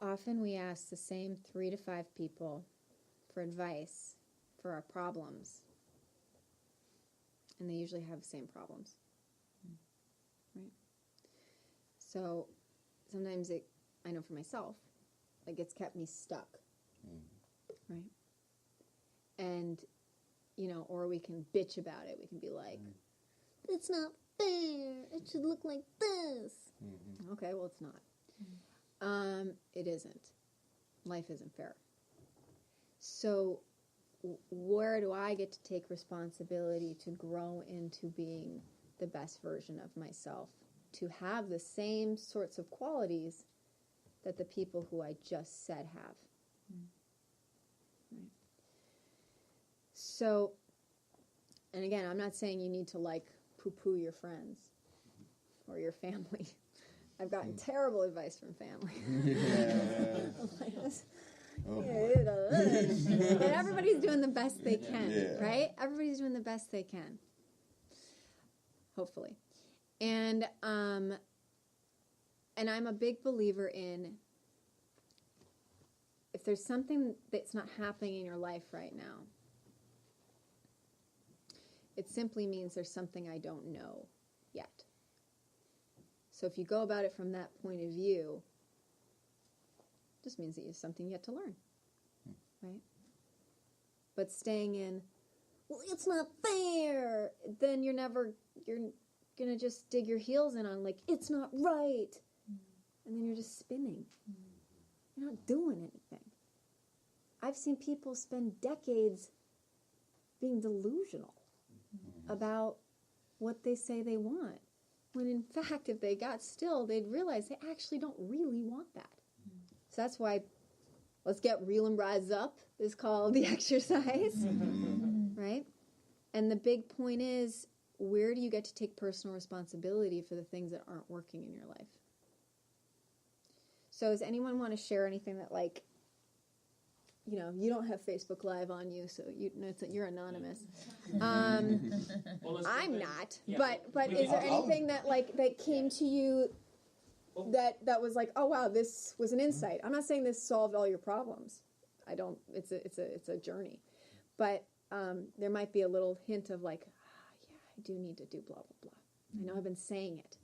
Often we ask the same 3 to 5 people for advice for our problems. And they usually have the same problems. Right? So sometimes I know for myself, it's kept me stuck. Right? And, or we can bitch about it. We can be like, it's not fair. It should look like this. Mm-hmm. Okay, well, it's not. Mm-hmm. It isn't. Life isn't fair. So where do I get to take responsibility to grow into being the best version of myself? To have the same sorts of qualities that the people who I just said have. Right. So, and again, I'm not saying you need to poo-poo your friends or your family. I've gotten terrible advice from family. But everybody's doing the best they can, right? Everybody's doing the best they can. Hopefully. And I'm a big believer in, if there's something that's not happening in your life right now, it simply means there's something I don't know yet. So if you go about it from that point of view, it just means that you have something yet to learn, right? But staying in, well, it's not fair, then you're going to just dig your heels in on, like, it's not right. And then you're just spinning. You're not doing anything. I've seen people spend decades being delusional about what they say they want, when in fact, if they got still, they'd realize they actually don't really want that. So that's why Let's Get Real and Rise Up is called the exercise, right? And the big point is, where do you get to take personal responsibility for the things that aren't working in your life? So does anyone want to share anything that, like, you know, you don't have Facebook Live on you, so you're anonymous. I'm not. Yeah. But is there anything that came to you that was like, oh wow, this was an insight? I'm not saying this solved all your problems. I don't. It's a journey, but there might be a little hint of like, yeah, I do need to do blah blah blah. I know I've been saying it.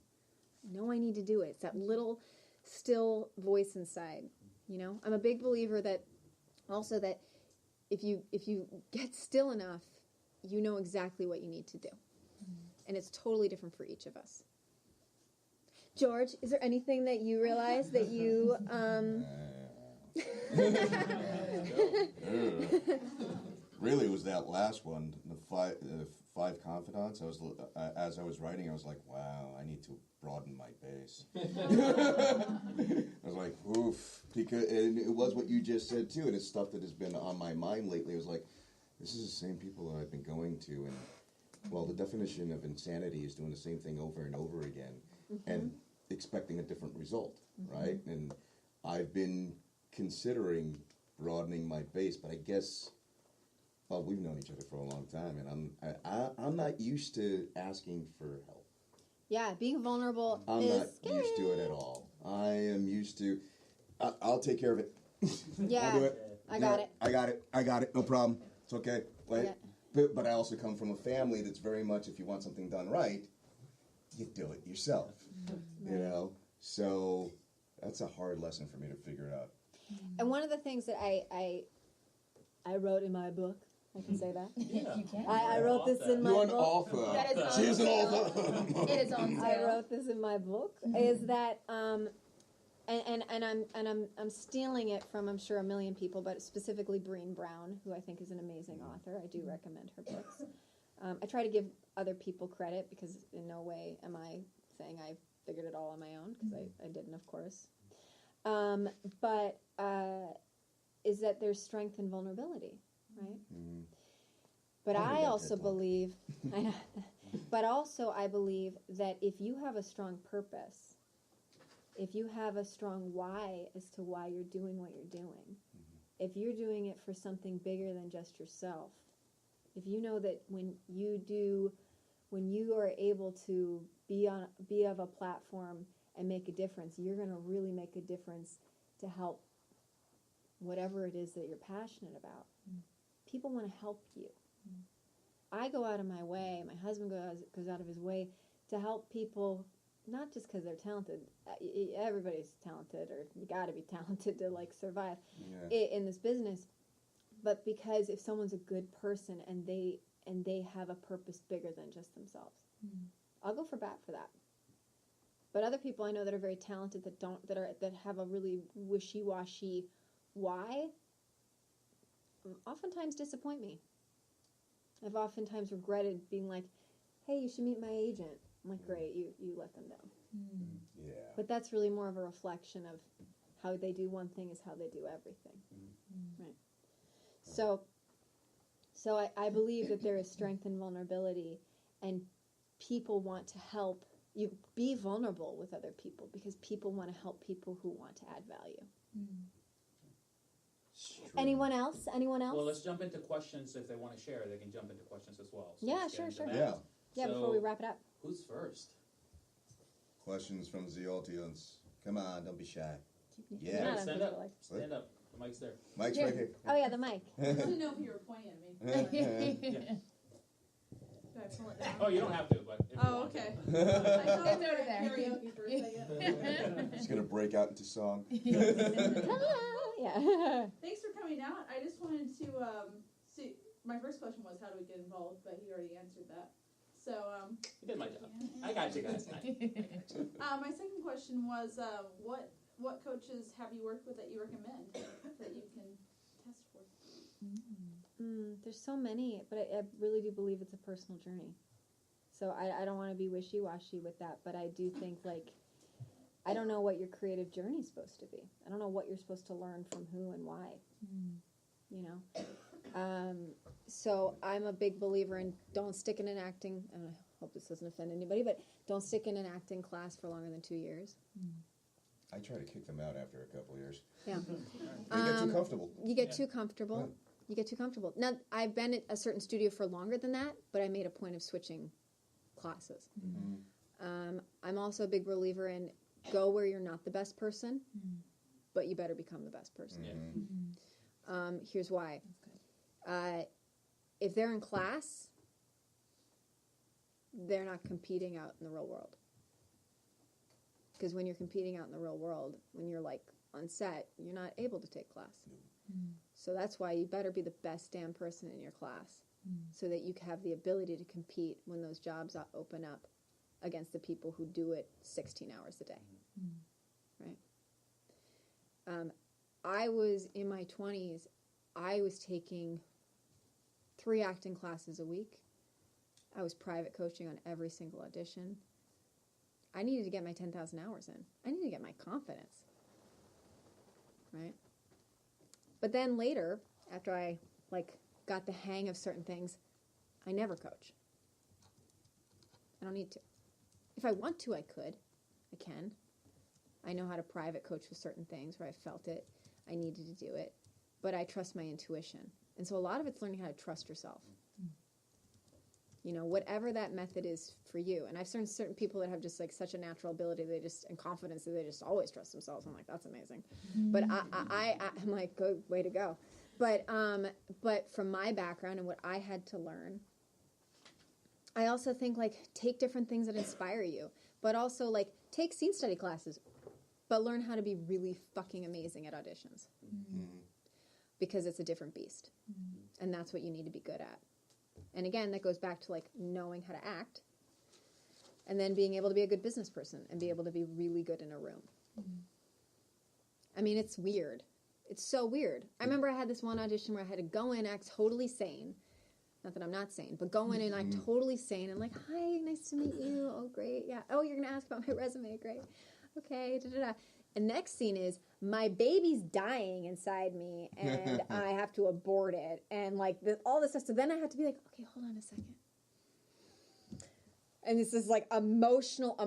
I know I need to do it. It's that little still voice inside. You know, I'm a big believer that. Also that if you get still enough, you know exactly what you need to do. And it's totally different for each of us. George, is there anything that you realize that you... Really, it was that last one, the five confidants. As I was writing, I was like, wow, I need to broaden my base. I was like, oof. Because, and it was what you just said, too, and it's stuff that has been on my mind lately. It was like, this is the same people that I've been going to, and, well, the definition of insanity is doing the same thing over and over again and expecting a different result, right? And I've been considering broadening my base, but I guess... Well, we've known each other for a long time, and I'm not used to asking for help. Yeah, being vulnerable I'm is not scary. used to it at all. I am used to, I'll take care of it. Yeah, I'll do it. I got it. I got it. No problem. It's okay. Wait. Yeah. But I also come from a family that's very much, if you want something done right, you do it yourself. You know? So that's a hard lesson for me to figure out. And one of the things that I wrote in my book, I can say that. Yeah. You can. I wrote this in my You're an book. author. That is She's an on author. It is on I sale. wrote this in my book. Is that and I'm stealing it from, I'm sure, a million people, but specifically Brianna Brown, who I think is an amazing author. I do recommend her books. I try to give other people credit because in no way am I saying I figured it all on my own, because I didn't, of course. But is that there's strength in vulnerability, right? But I also believe, I believe that if you have a strong purpose, if you have a strong why as to why you're doing what you're doing, if you're doing it for something bigger than just yourself, if you know that when you are able to be of a platform and make a difference, you're going to really make a difference to help whatever it is that you're passionate about. People want to help you. I go out of my way, my husband goes out of his way to help people, not just because they're talented. Everybody's talented, or you got to be talented to survive in this business. But because if someone's a good person and they have a purpose bigger than just themselves, I'll go for bat for that. But other people I know that are very talented that have a really wishy-washy why, oftentimes disappoint me. I've oftentimes regretted being like, hey, you should meet my agent. I'm like, great, you let them down. Yeah. But that's really more of a reflection of how they do one thing is how they do everything. Right. So I believe that there is strength in vulnerability, and people want to help you be vulnerable with other people because people want to help people who want to add value. Anyone else? Well, let's jump into questions. If they want to share, they can jump into questions as well. So Yeah, let's get sure, into sure. that. Yeah. Yeah, before we wrap it up. Who's first? Questions from the audience. Come on, don't be shy. Yeah. Yeah. Stand up. Stand up. The mic's there. Mike's right here. Oh yeah, the mic. I didn't know if you were pointing at me. Yeah. Do I pull it down? Oh, you don't have to, but if you Oh, want to. okay. I thought It's we were over there. karaoke for a second. He's gonna break out into song. Yeah. Thanks for coming out. I just wanted to see. My first question was how do we get involved, but he already answered that. So You did my job. I got you guys. my second question was what coaches have you worked with that you recommend that you can test for? There's so many, but I really do believe it's a personal journey. So I don't want to be wishy-washy with that, but I do think, like, I don't know what your creative journey is supposed to be. I don't know what you're supposed to learn from who and why, you know? So I'm a big believer in don't stick in an acting, and I hope this doesn't offend anybody, but don't stick in an acting class for longer than 2 years. I try to kick them out after a couple of years. Yeah. They get too comfortable. You get too comfortable. You get too comfortable. Now, I've been at a certain studio for longer than that, but I made a point of switching classes. I'm also a big believer in go where you're not the best person, but you better become the best person. Here's why. If they're in class, they're not competing out in the real world. Because when you're competing out in the real world, when you're like on set, you're not able to take class. So that's why you better be the best damn person in your class so that you have the ability to compete when those jobs open up against the people who do it 16 hours a day. Right? I was in my 20s, I was taking 3 acting classes a week. I was private coaching on every single audition. I needed to get my 10,000 hours in. I needed to get my confidence. Right? But then later, after I got the hang of certain things, I never coach. I don't need to. If I want to, I could. I can. I know how to private coach for certain things where I felt it. I needed to do it. But I trust my intuition. And so a lot of it's learning how to trust yourself. You know, whatever that method is for you. And I've seen certain people that have just like such a natural ability, and confidence that they just always trust themselves. I'm like, that's amazing. But I'm like, good, way to go. But from my background and what I had to learn, I also think like take different things that inspire you, but also like take scene study classes, but learn how to be really fucking amazing at auditions. Because it's a different beast. And that's what you need to be good at. And again, that goes back to like knowing how to act and then being able to be a good business person and be able to be really good in a room. I mean, it's weird. It's so weird. I remember I had this one audition where I had to go in, act totally sane. Not that I'm not sane, but go in and act totally sane and like, hi, nice to meet you. Oh, great. Yeah. Oh, you're going to ask about my resume. Great. Okay. Da-da-da. And next scene is my baby's dying inside me and I have to abort it and like all this stuff. So then I have to be like, okay, hold on a second. And this is like emotional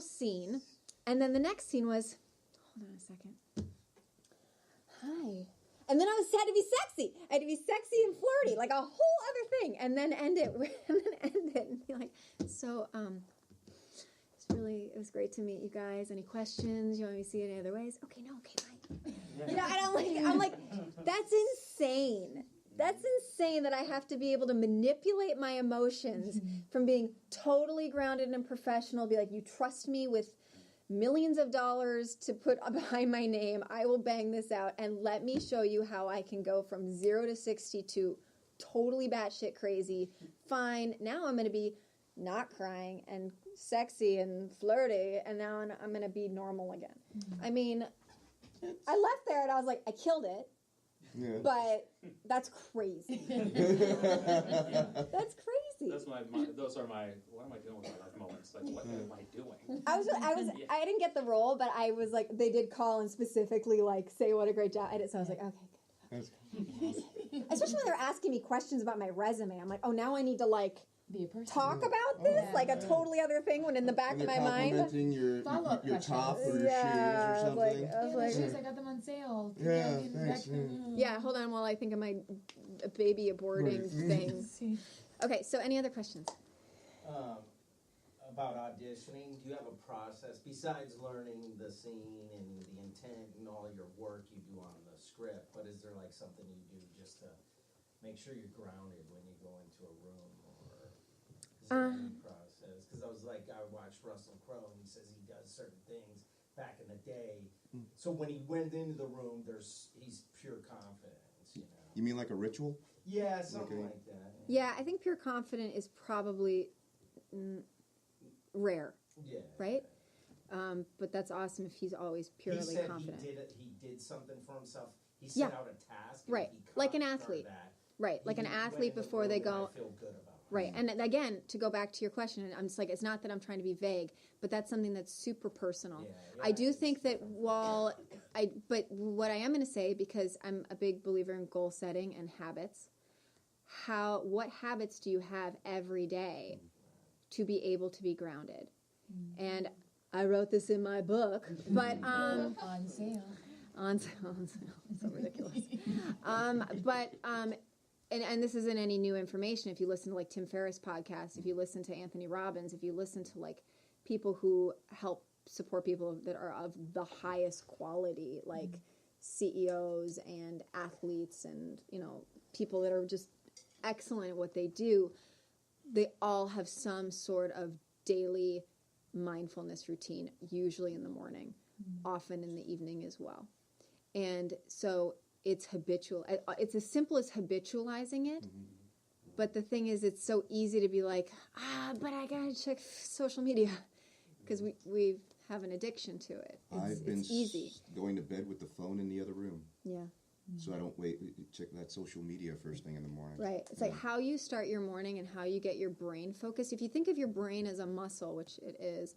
scene. And then the next scene was, hold on a second. Hi. And then I had to be sexy. I had to be sexy and flirty, like a whole other thing. And then end it and be like, so, it was great to meet you guys. Any questions? You want me to see it any other ways? Okay, no, okay, bye. You know, and I'm like, that's insane. That's insane that I have to be able to manipulate my emotions from being totally grounded and professional, be like, you trust me with millions of dollars to put behind my name. I will bang this out and let me show you how I can go from 0 to 60 to totally batshit crazy. Fine. Now I'm going to be not crying and sexy and flirty, and now I'm going to be normal again. I mean, I left there and I was like, I killed it. Yeah. But that's crazy. That's crazy. Those are my what am I doing with my life moments? Like, what am I doing? I didn't get the role, but I was like, they did call and specifically like say what a great job I did. So I was like, okay, good. Especially when they're asking me questions about my resume. I'm like, oh, now I need to like be a person. Talk about this like a totally other thing when in the back of my mind. Complimenting your top or your shoes or something. I was like, shoes, I got them on sale. Yeah, thanks. Yeah, hold on while I think of my baby aborting thing. Okay, so any other questions? about auditioning. Do you have a process besides learning the scene and the intent and all your work you do on the script? But is there like something you do just to make sure you're grounded when you go into a room, or is there any process? Because I watched Russell Crowe, and he says he does certain things back in the day. So when he went into the room, he's pure confidence. You know. You mean like a ritual? Yeah, something like that. Yeah, I think pure confident is probably rare. Yeah. Right? But that's awesome if he's always purely he said confident. He did something for himself. He set out a task. And right. he Like an athlete. Right. Like an athlete before they go. I feel good about it. Right. And again, to go back to your question, and I'm just like, it's not that I'm trying to be vague, but that's something that's super personal. Yeah, I do think that but what I am going to say, because I'm a big believer in goal setting and habits, what habits do you have every day to be able to be grounded? And I wrote this in my book, but on sale. On sale. So ridiculous. And this isn't any new information. If you listen to like Tim Ferriss' podcast, if you listen to Anthony Robbins, if you listen to like people who help support people that are of the highest quality, like CEOs and athletes and, people that are just excellent at what they do, they all have some sort of daily mindfulness routine, usually in the morning, often in the evening as well. And so it's habitual. It's as simple as habitualizing it. But the thing is, it's so easy to be like, but I gotta check social media, because we have an addiction to it. I've been easy. Going to bed with the phone in the other room. Yeah. So I don't check that social media first thing in the morning. Right. It's like how you start your morning and how you get your brain focused. If you think of your brain as a muscle, which it is,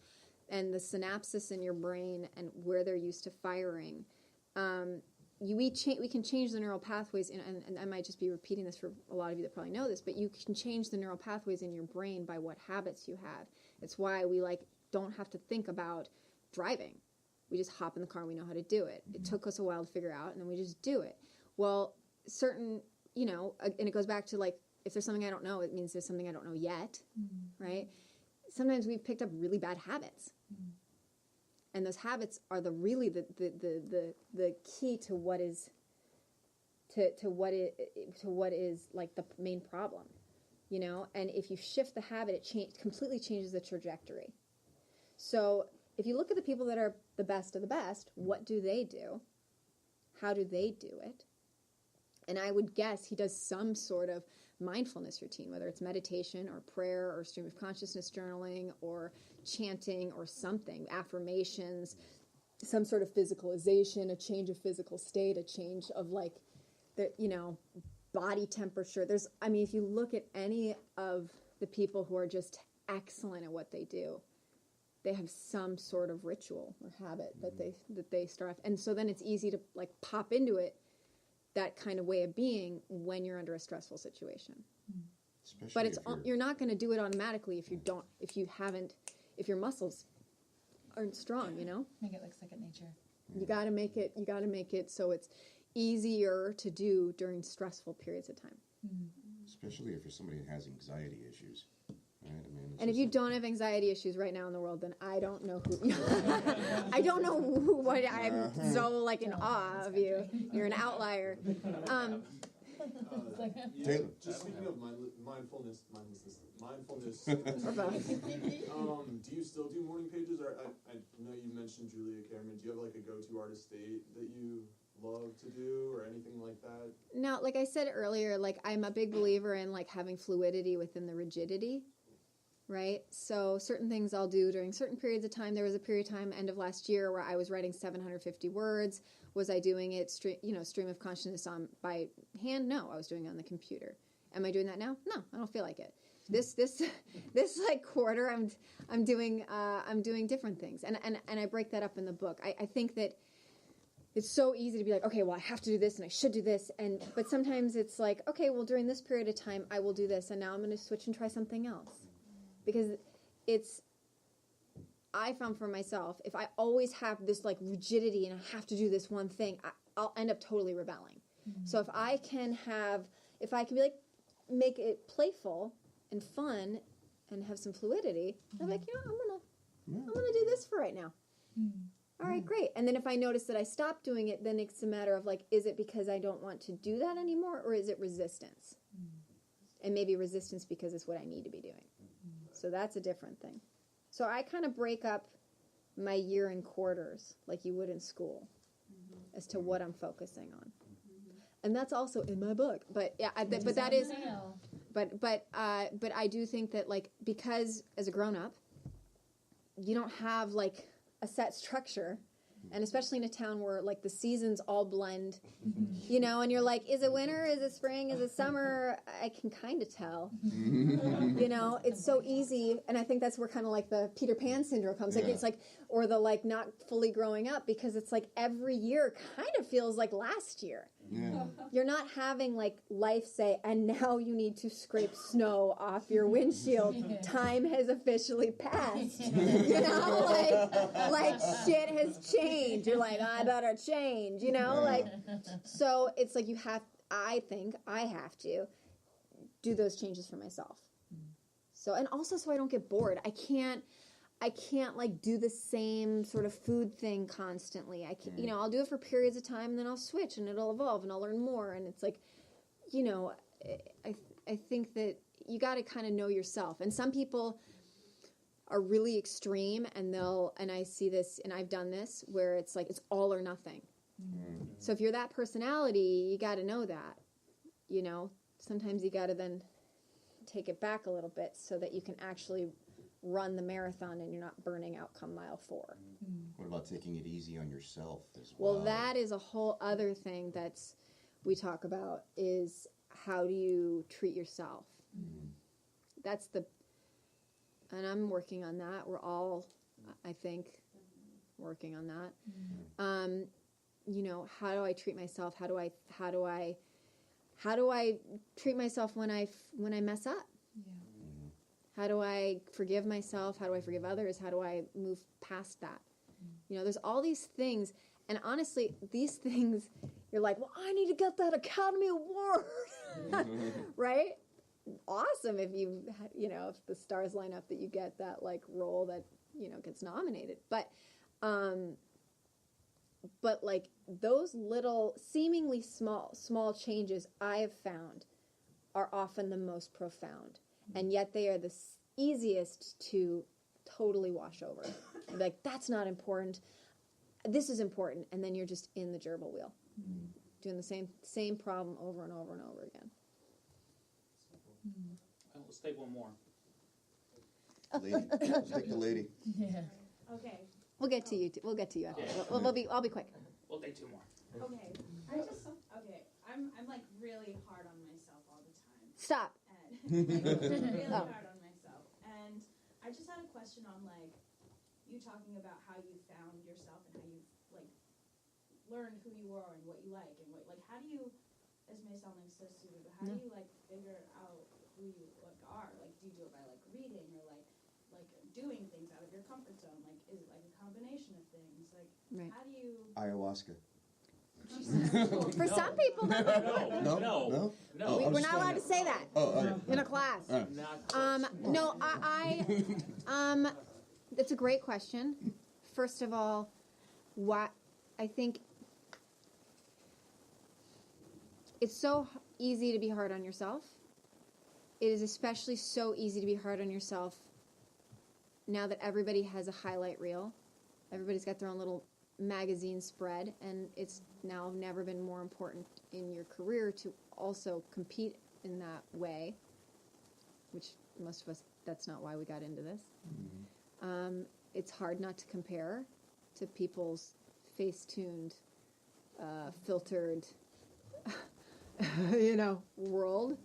and the synapses in your brain and where they're used to firing, we can change the neural pathways, and I might just be repeating this for a lot of you that probably know this, but you can change the neural pathways in your brain by what habits you have. It's why we don't have to think about driving. We just hop in the car and we know how to do it. It took us a while to figure out, and then we just do it. Well, certain, and it goes back to if there's something I don't know, it means there's something I don't know yet, right? Sometimes we've picked up really bad habits. And those habits are the key to what is like the main problem, And if you shift the habit, it completely changes the trajectory. So if you look at the people that are the best of the best, what do they do? How do they do it? And I would guess he does some sort of mindfulness routine, whether it's meditation or prayer or stream of consciousness journaling or chanting or something, affirmations, some sort of physicalization, a change of physical state, a change of body temperature. If you look at any of the people who are just excellent at what they do, they have some sort of ritual or habit that they start. And so then it's easy to pop into it, that kind of way of being, when you're under a stressful situation. But you're not going to do it automatically if your muscles aren't strong, Make it like second nature. You got to make it so it's easier to do during stressful periods of time. Especially if you're somebody that has anxiety issues. Right? And if you don't have anxiety issues right now in the world, then I don't know who. I don't know what. I'm so in awe of you. You're an outlier. Just speaking of mindfulness. Do you still do morning pages? Or I know you mentioned Julia Cameron. Do you have a go-to artist date that you love to do or anything like that? No, like I said earlier, I'm a big believer in having fluidity within the rigidity. Right? So certain things I'll do during certain periods of time. There was a period of time, end of last year, where I was writing 750 words. Was I doing it, stream of consciousness by hand? No, I was doing it on the computer. Am I doing that now? No, I don't feel like it. This quarter, I'm doing different things, and I break that up in the book. I think that it's so easy to be like, okay, well, I have to do this and I should do this, but sometimes it's okay, well, during this period of time, I will do this, and now I'm going to switch and try something else. Because I found for myself, if I always have this rigidity and I have to do this one thing, I'll end up totally rebelling. So if I can be make it playful and fun and have some fluidity, I'm like, I'm gonna do this for right now. All right, great. And then if I notice that I stop doing it, then it's a matter of like, is it because I don't want to do that anymore, or is it resistance? And maybe resistance because it's what I need to be doing. So that's a different thing. So I kind of break up my year in quarters, like you would in school, as to what I'm focusing on. And that's also in my book. But yeah, but that is, but I do think that like, because as a grown up, you don't have like a set structure, and especially in a town where like the seasons all blend, you know, and you're like, is it winter? Is it spring? Is it summer? I can kind of tell, you know, it's so easy. And I think that's where kind of like the Peter Pan syndrome comes. Like it's like, or the like not fully growing up, because it's like every year kind of feels like last year. Yeah. You're not having like life say, and now you need to scrape snow off your windshield. Time has officially passed. You know, like shit has changed. You're like, I better change, you know, like, so it's like I think I have to do those changes for myself. So, and also so I don't get bored. I can't like do the same sort of food thing constantly. I can't, you know, I'll do it for periods of time and then I'll switch and it'll evolve and I'll learn more. And it's like, you know, I think that you got to kind of know yourself. And some people are really extreme and I see this and I've done this where it's like, it's all or nothing. So if you're that personality, you got to know that, you know, sometimes you got to then take it back a little bit so that you can actually run the marathon and you're not burning out come mile 4. What about taking it easy on yourself as well? Well, that is a whole other thing that's we talk about, is how do you treat yourself? That's and I'm working on that. We're all, I think, working on that. You know, how do I treat myself? How do I treat myself when I mess up? How do I forgive myself? How do I forgive others? How do I move past that? You know, there's all these things. And honestly, these things, you're like, well, I need to get that Academy Award. Right? Awesome if if the stars line up that you get that, like, role that, you know, gets nominated. But like, those little, seemingly small changes I have found are often the most profound. And yet they are the easiest to totally wash over. Like, that's not important. This is important. And then you're just in the gerbil wheel, doing the same problem over and over and over again. Well, let's take one more. Lady. Let's take the lady. Yeah. Okay. We'll get to you. We'll get to you after. I'll be quick. We'll take 2 more. Okay. I'm like really hard on myself all the time. Stop. Really hard on myself. And I just had a question on, like, you talking about how you found yourself and how you, like, learned who you are and what you like and what, like, how do you, this may sound like so stupid, but how do you, like, figure out who you, like, are? Like, do you do it by, like, reading or, like doing things out of your comfort zone? Like, is it, like, a combination of things? Like, how do you... Ayahuasca. For some people, No. We're not allowed to say that in a class. No, that's a great question. First of all, I think it's so easy to be hard on yourself. It is especially so easy to be hard on yourself now that everybody has a highlight reel. Everybody's got their own little magazine spread, and it's now never been more important in your career to also compete in that way, which most of us, that's not why we got into this. It's hard not to compare to people's face-tuned, filtered, world,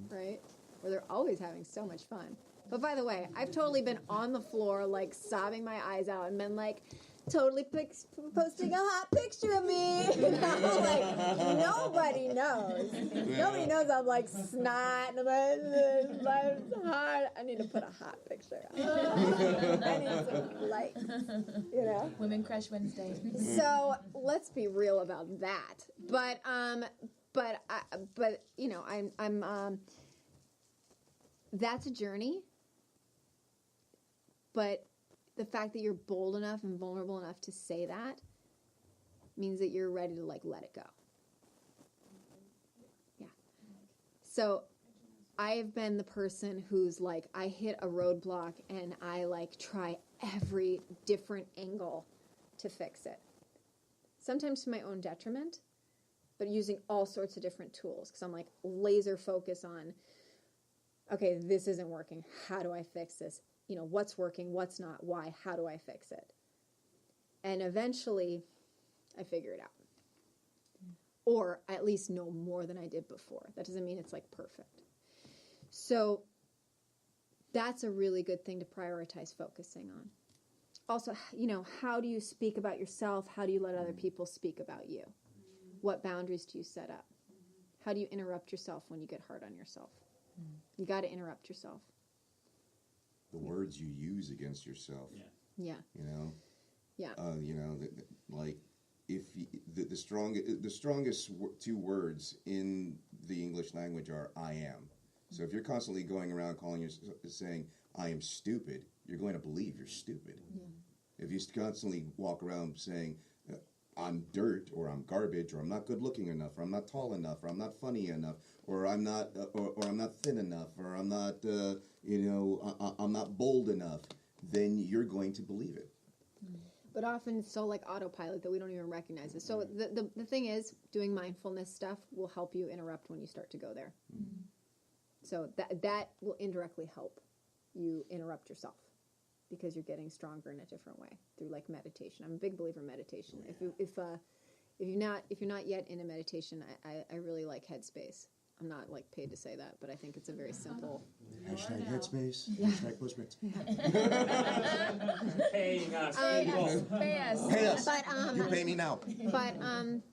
right? Where they're always having so much fun. But by the way, I've totally been on the floor, like, sobbing my eyes out and been like, totally posting a hot picture of me. Like, nobody knows. Nobody knows I'm like snot and I'm hard. I need to put a hot picture up. I need some light. Women Crush Wednesday. So let's be real about that. But I'm that's a journey. But the fact that you're bold enough and vulnerable enough to say that means that you're ready to, like, let it go. Yeah. So I have been the person who's, like, I hit a roadblock and I, like, try every different angle to fix it. Sometimes to my own detriment, but using all sorts of different tools. Because I'm, like, laser focused on, okay, this isn't working. How do I fix this? You know, what's working, what's not, why, how do I fix it? And eventually, I figure it out. Or I at least know more than I did before. That doesn't mean it's, like, perfect. So that's a really good thing to prioritize focusing on. Also, you know, how do you speak about yourself? How do you let other people speak about you? What boundaries do you set up? How do you interrupt yourself when you get hard on yourself? You got to interrupt yourself. The words you use against yourself. Yeah. You know. Yeah. You know, like if the strongest two words in the English language are "I am." So if you're constantly going around saying "I am stupid," you're going to believe you're stupid. Yeah. If you constantly walk around saying "I'm dirt," or "I'm garbage," or "I'm not good looking enough," or "I'm not tall enough," or "I'm not funny enough," or "I'm not or "I'm not thin enough," or "I'm not I'm not bold enough," then you're going to believe it. But often it's so like autopilot that we don't even recognize it. So the thing is, doing mindfulness stuff will help you interrupt when you start to go there. So that will indirectly help you interrupt yourself because you're getting stronger in a different way through like meditation. I'm a big believer in meditation. If you're not yet into meditation, I really like Headspace. I'm not like paid to say that, but I think it's a very simple. Hashtag Headspace. Yeah. Hashtag Postmates. Paying us. Pay us. But you pay me now. But and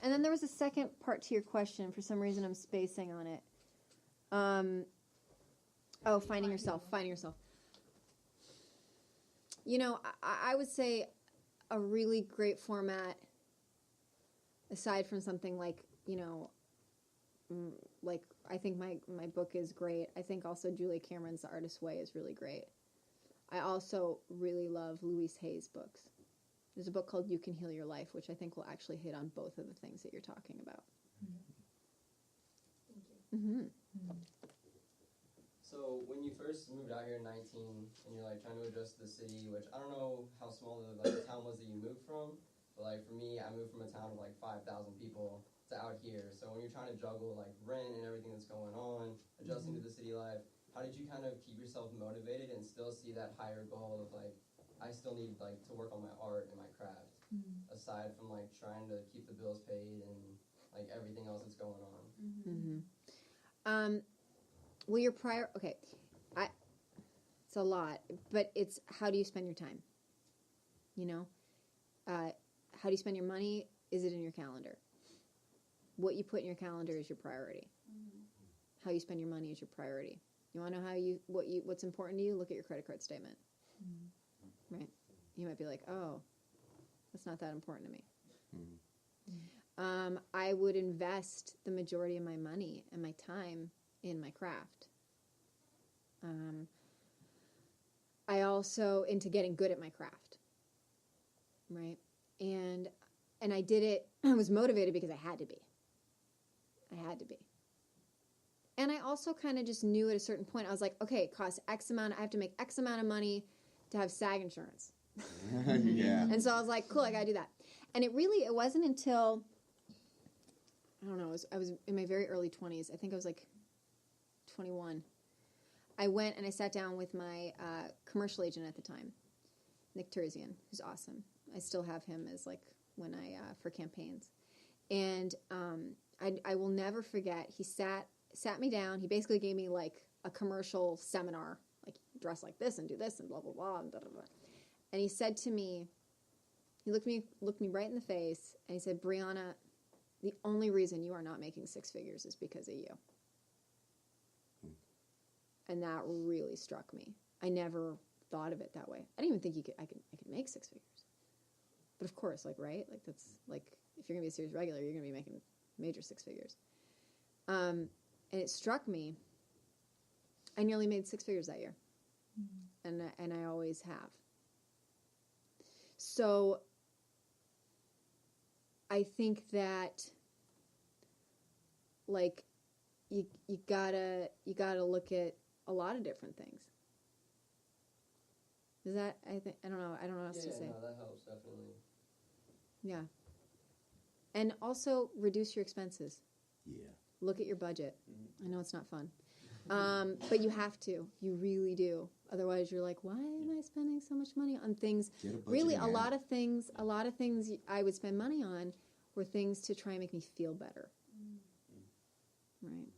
then there was a second part to your question. For some reason, I'm spacing on it. Finding yourself. You know, I would say a really great format, aside from something like, you know, like I think my book is great. I think also Julia Cameron's The Artist's Way is really great. I also really love Louise Hay's books. There's a book called You Can Heal Your Life, which I think will actually hit on both of the things that you're talking about. Thank you. Mm-hmm. So when you first moved out here in 19 and you're like trying to adjust to the city, which I don't know how small the town was that you moved from, but like for me, I moved from a town of like 5,000 people to out here. So when you're trying to juggle like rent and everything that's going on, adjusting to the city life, how did you kind of keep yourself motivated and still see that higher goal of like, I still need like to work on my art and my craft, aside from like trying to keep the bills paid and like everything else that's going on? Well, your prior, okay, it's a lot, but it's how do you spend your time? You know, how do you spend your money? Is it in your calendar? What you put in your calendar is your priority. How you spend your money is your priority. You want to know what's important to you? Look at your credit card statement. Right? You might be like, oh, that's not that important to me. I would invest the majority of my money and my time in my craft. I also into getting good at my craft. Right? And I did it, I was motivated because I had to be. And I also kind of just knew at a certain point, I was like, okay, it costs X amount, I have to make X amount of money to have SAG insurance. Yeah. And so I was like, cool, I gotta do that. And it wasn't until, I don't know, I was in my very early 20s. I think I was like 21. I went and I sat down with my commercial agent at the time, Nick Terzian, who's awesome. I still have him as like when for campaigns. And I will never forget, he sat me down. He basically gave me like a commercial seminar, like dress like this and do this and blah, blah, blah, and blah, blah, blah. And he said to me, he looked me right in the face, and he said, Brianna, the only reason you are not making six figures is because of you. And that really struck me. I never thought of it that way. I didn't even think I could make six figures. But of course, like, right? Like, that's like, if you're going to be a series regular, you're going to be making major six figures. And it struck me, I nearly made six figures that year. and I always have. So I think that, like, you gotta look at a lot of different things. Is that, I don't know what else to say. No, that helps, definitely. Yeah. And also reduce your expenses. Yeah. Look at your budget. I know it's not fun. But you have to. You really do. Otherwise you're like, why am I spending so much money on things? Really, a lot of things I would spend money on were things to try and make me feel better. Right.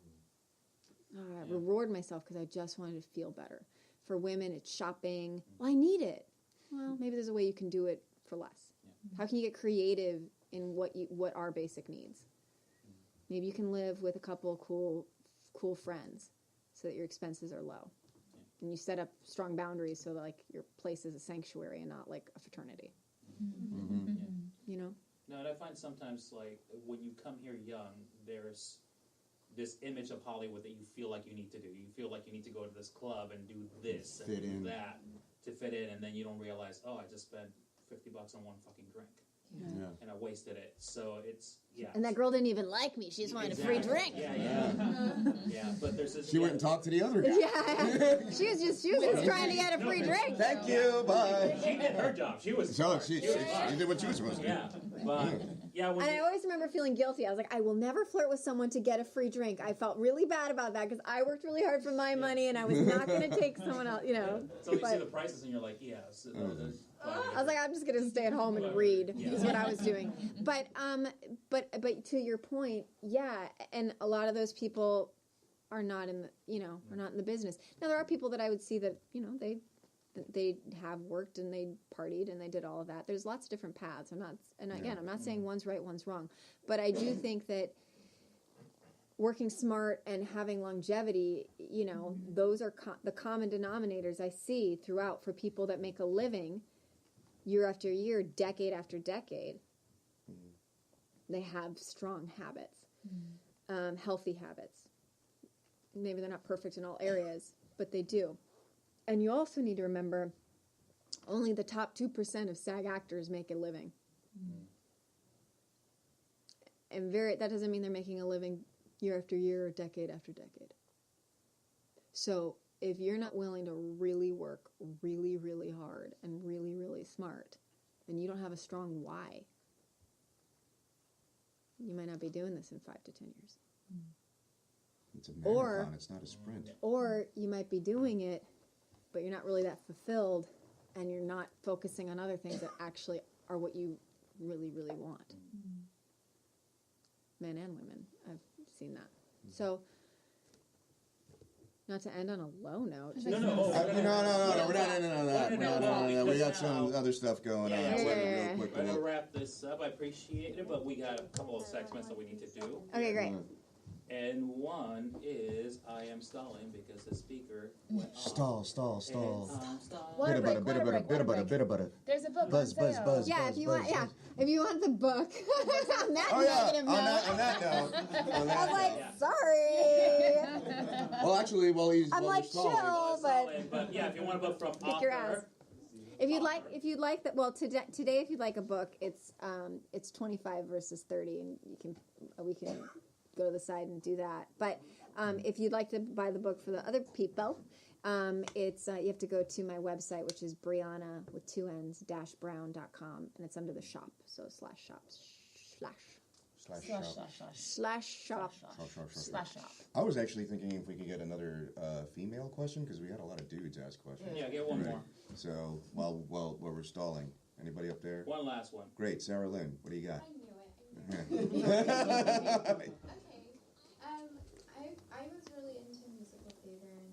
I reward myself because I just wanted to feel better. For women, it's shopping. Well, I need it. Well, maybe there's a way you can do it for less. How can you get creative in what are basic needs? Maybe you can live with a couple of cool friends so that your expenses are low. And you set up strong boundaries so that, like, your place is a sanctuary and not like a fraternity. You know? No, and I find sometimes, like, when you come here young, there's this image of Hollywood that you feel like you need to do. You feel like you need to go to this club and do this and do that to fit in, and then you don't realize, oh, I just spent $50 on one fucking drink. Yeah. And I wasted it. So it's, And that girl didn't even like me. She just wanted a free drink. Yeah, but there's this... She went and talked to the other guy. Yeah. She was just trying to get a free drink. Thank you, bye. She did her job. She was... She did what she was supposed to do. Yeah, but... Yeah, and I always remember feeling guilty. I was like, I will never flirt with someone to get a free drink. I felt really bad about that because I worked really hard for my money and I was not going to take someone else, you know. So you see the prices and you're like, yeah. So I was like, I'm just going to stay at home and read is what I was doing. But to your point, yeah, and a lot of those people are not in the, are not in the business. Now, there are people that I would see that, they have worked and they partied and they did all of that. There's lots of different paths. I'm not saying one's right, one's wrong. But I do think that working smart and having longevity, those are the common denominators I see throughout for people that make a living year after year, decade after decade. They have strong habits, healthy habits. Maybe they're not perfect in all areas, but they do. And you also need to remember, only the top 2% of SAG actors make a living. And that doesn't mean they're making a living year after year or decade after decade. So if you're not willing to really work really, really hard and really, really smart, then you don't have a strong why. You might not be doing this in 5 to 10 years. It's a marathon, it's not a sprint. Or you might be doing it, but you're not really that fulfilled, and you're not focusing on other things that actually are what you really, really want. Men and women, I've seen that. So, not to end on a low note. No, we got some other stuff going on. We're going to wrap this up. I appreciate it, but we got a couple of segments that we need to do. Okay, great. And one is I am stalling because the speaker went off. Stall. Water Bit of butter. There's a book Buzz. Yeah, if you want the book. On that negative note. On that note. I was like, sorry. Well, actually, I'm like, chill, But yeah, if you want a book from kick your ass. If you'd like that, well, today if you'd like a book, it's 25 versus 30, and we can go to the side and do that. But if you'd like to buy the book for the other people, it's you have to go to my website, which is Brianna with 2 N's -brown.com, and it's under the shop. So /shop. I was actually thinking if we could get another female question, because we had a lot of dudes ask questions. Yeah, get one more. So while we're stalling, anybody up there? One last one. Great, Sarah Lynn, what do you got? I knew it. Okay. I was really into musical theater and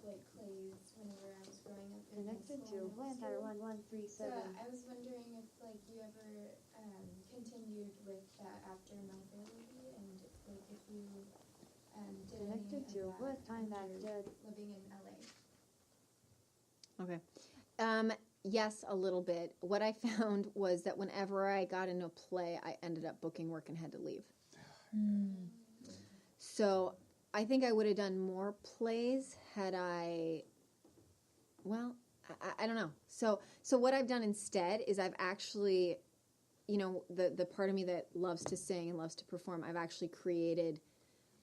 like plays whenever I was growing up. Connected to 137. So I was wondering if like you ever continued with that after My Fair Lady, and like if you did Connected any to of that what time that living in LA. Okay. Yes, a little bit. What I found was that whenever I got into a play, I ended up booking work and had to leave. So I think I would have done more plays had I well, I don't know. So what I've done instead is I've actually, the part of me that loves to sing and loves to perform, I've actually created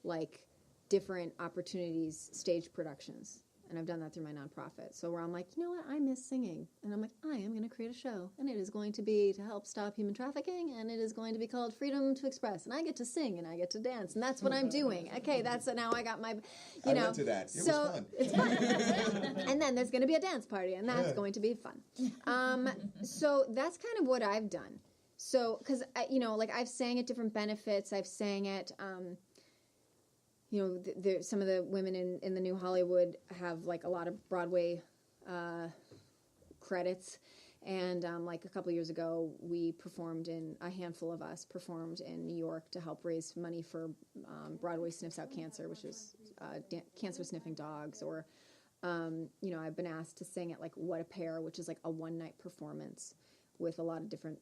like different opportunities, stage productions. And I've done that through my nonprofit. So where I'm like, you know what, I miss singing. And I'm like, I am going to create a show. And it is going to be to help stop human trafficking. And it is going to be called Freedom to Express. And I get to sing and I get to dance. And that's what I'm doing. Okay, now I got my, I went to that. It was fun. It's fun. And then there's going to be a dance party. And that's going to be fun. So that's kind of what I've done. So, because, I've sang at different benefits. I've sang at... some of the women in the New Hollywood have like a lot of Broadway credits, and like a couple years ago, a handful of us performed in New York to help raise money for Broadway Sniffs Out Cancer, which is cancer sniffing dogs. Or I've been asked to sing at like What a Pair, which is like a one-night performance with a lot of different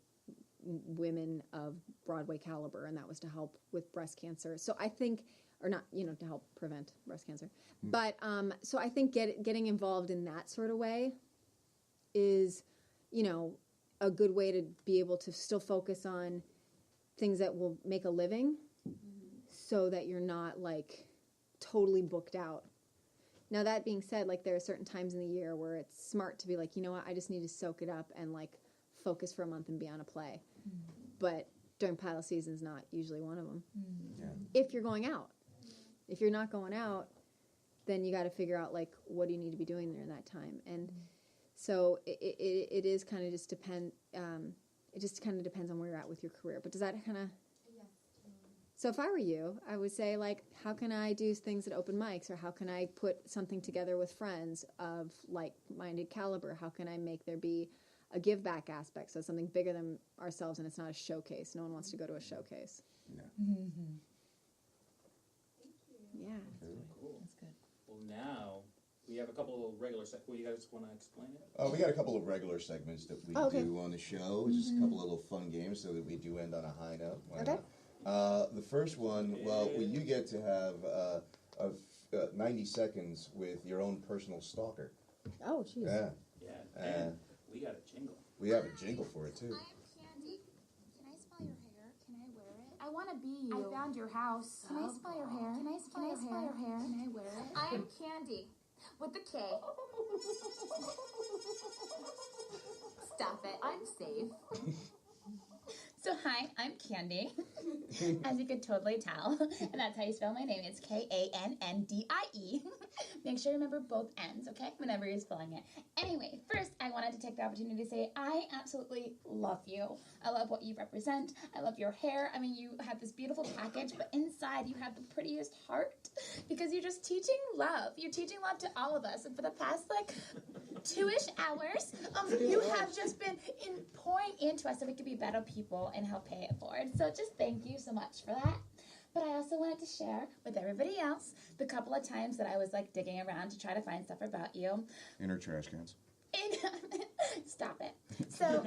women of Broadway caliber, and that was to help with breast cancer. So I think. Or not, to help prevent breast cancer. But, so I think getting involved in that sort of way is, a good way to be able to still focus on things that will make a living so that you're not, like, totally booked out. Now, that being said, like, there are certain times in the year where it's smart to be like, you know what, I just need to soak it up and, like, focus for a month and be on a play. But during pilot season is not usually one of them. Yeah. If you're going out. If you're not going out, then you got to figure out, like, what do you need to be doing during that time? And so it is kind of just depend. It just kind of depends on where you're at with your career. But does that kind of? Yes. So if I were you, I would say, like, how can I do things at open mics, or how can I put something together with friends of like-minded caliber? How can I make there be a give back aspect, so something bigger than ourselves, and it's not a showcase. No one wants to go to a showcase. Yeah. Mm-hmm. Yeah. That's really cool. That's good. Well, now we have a couple of regular Well, you guys want to explain it? We got a couple of regular segments that we do on the show. Just a couple of little fun games so that we do end on a high note. Why not? The first one, you get to have 90 seconds with your own personal stalker. Oh, jeez. Yeah. Yeah. And we got a jingle. We have a jingle for it, too. Candy, can I smell your hair? Can I wear it? I want to be you. I found your house. Can I smell your hair? Can I smell your hair? Can I wear it? I am Candy, with the K. Stop it. I'm safe. So hi, I'm Candy, as you could totally tell, and that's how you spell my name. It's K-A-N-N-D-I-E. Make sure you remember both N's, okay, whenever you're spelling it. Anyway, first, I wanted to take the opportunity to say I absolutely love you. I love what you represent. I love your hair. I mean, you have this beautiful package, but inside you have the prettiest heart, because you're just teaching love. You're teaching love to all of us, and for the past, 2-ish hours, you have just been pouring into us so we could be better people and help pay it forward. So just thank you so much for that. But I also wanted to share with everybody else the couple of times that I was digging around to try to find stuff about you. In her trash cans. Stop it. So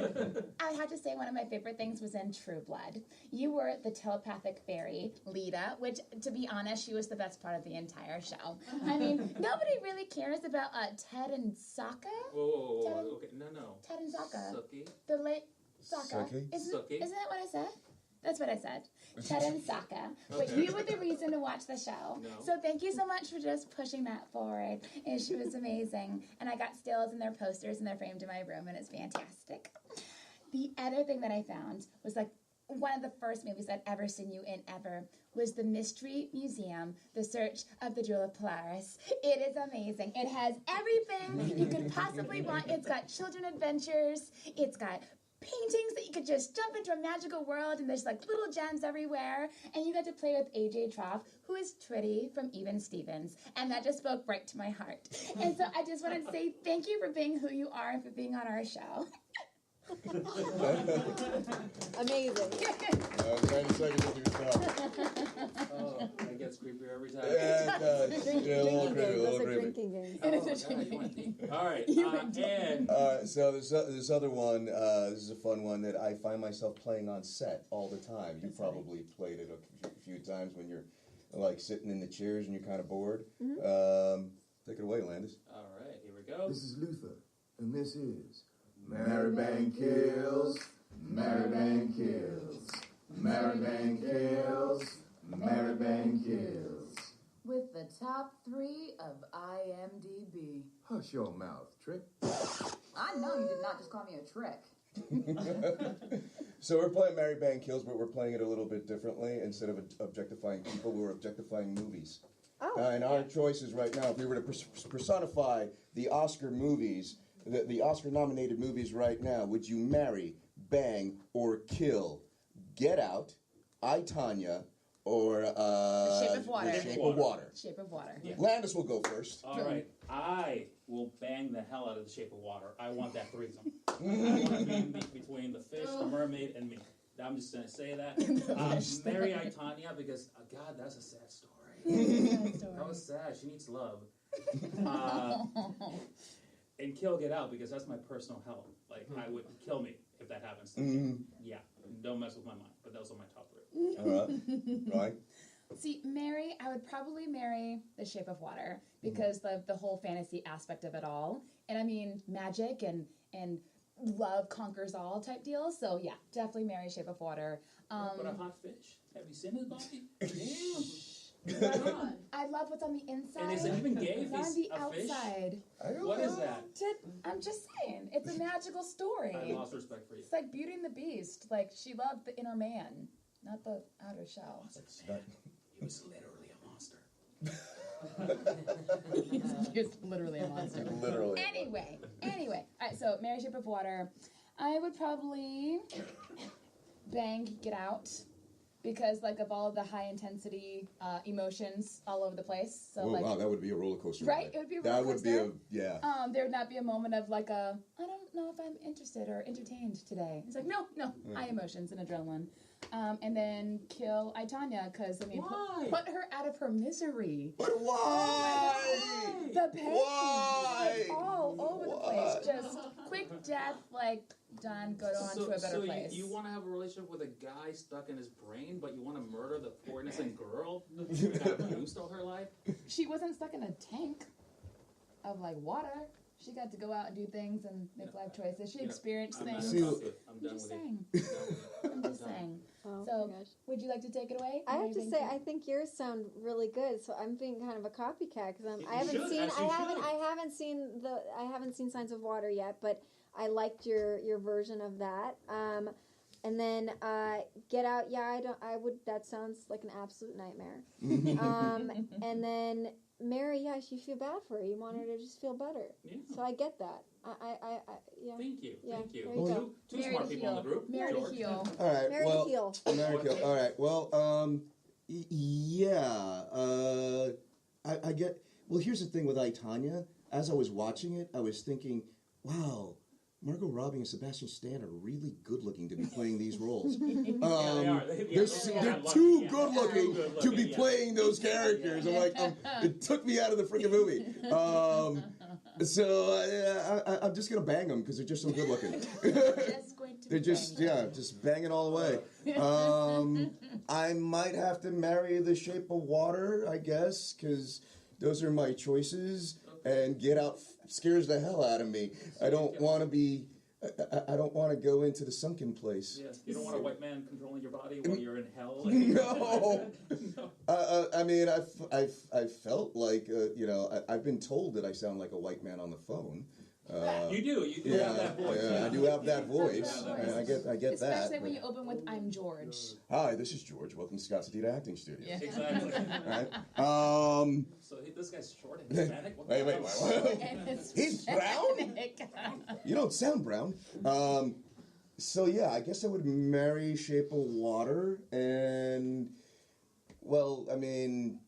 I had to say one of my favorite things was in True Blood. You were the telepathic fairy, Lita, which, to be honest, she was the best part of the entire show. I mean, nobody really cares about Ted and Sokka. Whoa. Okay, no. Ted and Sokka. Suki. The late Sokka. Suki? Isn't that what I said? That's what I said. Ted and Sokka. But you were the reason to watch the show. No. So thank you so much for just pushing that forward. And she was amazing. And I got stills and their posters and they're framed in my room and it's fantastic. The other thing that I found was one of the first movies I'd ever seen you in ever was the Mystery Museum, The Search of the Jewel of Polaris. It is amazing. It has everything you could possibly want. It's got children adventures. It's got paintings that you could just jump into a magical world, and there's little gems everywhere, and you got to play with AJ Trough, who is Twitty from Even Stevens, and that just spoke right to my heart. And so I just wanted to say thank you for being who you are and for being on our show. Amazing. 90 seconds with yourself. Oh, that gets creepier every time. Yeah, it does. Drinking games. Those are drinking games. All right, so this other one, this is a fun one that I find myself playing on set all the time. You probably played it a few times when you're sitting in the chairs and you're kind of bored. Mm-hmm. Take it away, Landis. All right, here we we go. This is Luther, and this is Maribang Kills, Maribang Kills, Maribang Kills, Maribang Kills. With the top 3 of IMDb. Hush your mouth, Trick. I know you did not just call me a trick. So we're playing Maribang Kills, but we're playing it a little bit differently. Instead of objectifying people, we're objectifying movies. Oh. And our choices right now, if we were to personify the Oscar movies, the Oscar-nominated movies right now, would you marry, bang, or kill Get Out, I, Tonya, or The Shape of Water? The Shape of Water. Shape of Water. Yeah. Landis will go first. All right, I will bang the hell out of The Shape of Water. I want that threesome. I want to be between the fish, the mermaid, and me. I'm just going to say that. Marry I, Tonya, because, God, that's a sad story. That was sad. She needs love. And kill Get Out, because that's my personal hell. Like, I would kill me if that happens to me. Yeah, don't mess with my mind. But those are my top 3. All right. Right. See, I would probably marry The Shape of Water because the whole fantasy aspect of it all. And I mean, magic and love conquers all type deal. So yeah, definitely marry Shape of Water. But a hot fish. Have you seen his body? Damn. I love what's on the inside. And is it even gay if on he's the a fish? outside. What is that? I'm just saying, it's a magical story. I lost respect for you. It's like Beauty and the Beast. Like, she loved the inner man, not the outer shell. He was literally a monster. He's literally a monster. Literally. Anyway. All right, so Marry Shape of Water. I would probably bang Get Out because, like, of all the high-intensity emotions all over the place. So, Wow, that would be a roller coaster. Right? It would be a roller coaster. That would be yeah. There would not be a moment of, like, I don't know if I'm interested or entertained today. It's like, no, high emotions and adrenaline. And then kill I, Tonya, because, I mean, put her out of her misery. But why? The pain. Why? Like, all over the place. Just quick death, like, done, go on to a better place. So you want to have a relationship with a guy stuck in his brain, but you want to murder the poor innocent girl who got abused all her life? She wasn't stuck in a tank of, like, water. She got to go out and do things and make life choices. She experienced things. I'm done with it. I'm just saying. Oh, so, would you like to take it away? I have to say, I think yours sound really good. So I'm being kind of a copycat because I haven't seen Signs of Water yet, but I liked your version of that. And then Get Out. Yeah, that sounds like an absolute nightmare. And then Mary, yeah, you feel bad for her. You want her to just feel better. Yeah. So I get that. Yeah. Thank you. Yeah, Thank you. Two Mary smart people in the group. Mary to heal. All right. Mary to heal. Mary to heal. All right. Well, yeah. I get. Well, here's the thing with I, Tonya. As I was watching it, I was thinking, wow. Margot Robbie and Sebastian Stan are really good looking to be playing these roles. They are. They're too good looking to be playing those characters. I'm like, it took me out of the freaking movie. So I'm just gonna bang them because they're just so good looking. They're just banging all the way. I might have to marry The Shape of Water, I guess, because those are my choices. And Get Out scares the hell out of me. I don't want to be. I don't want to go into the sunken place. Yeah, you don't want a white man controlling your body while you're in hell. No. I mean, I've felt like I've been told that I sound like a white man on the phone. You do. You have that voice. Yeah, I do have that voice. I get that. Especially when you open with "I'm George." Hi, this is George. Welcome to Scott Sedita Acting Studios. Yeah. Exactly. Right. So this guy's short and Hispanic. Wait. He's brown. You don't sound brown. So yeah, I guess I would marry Shape of Water, and well, I mean.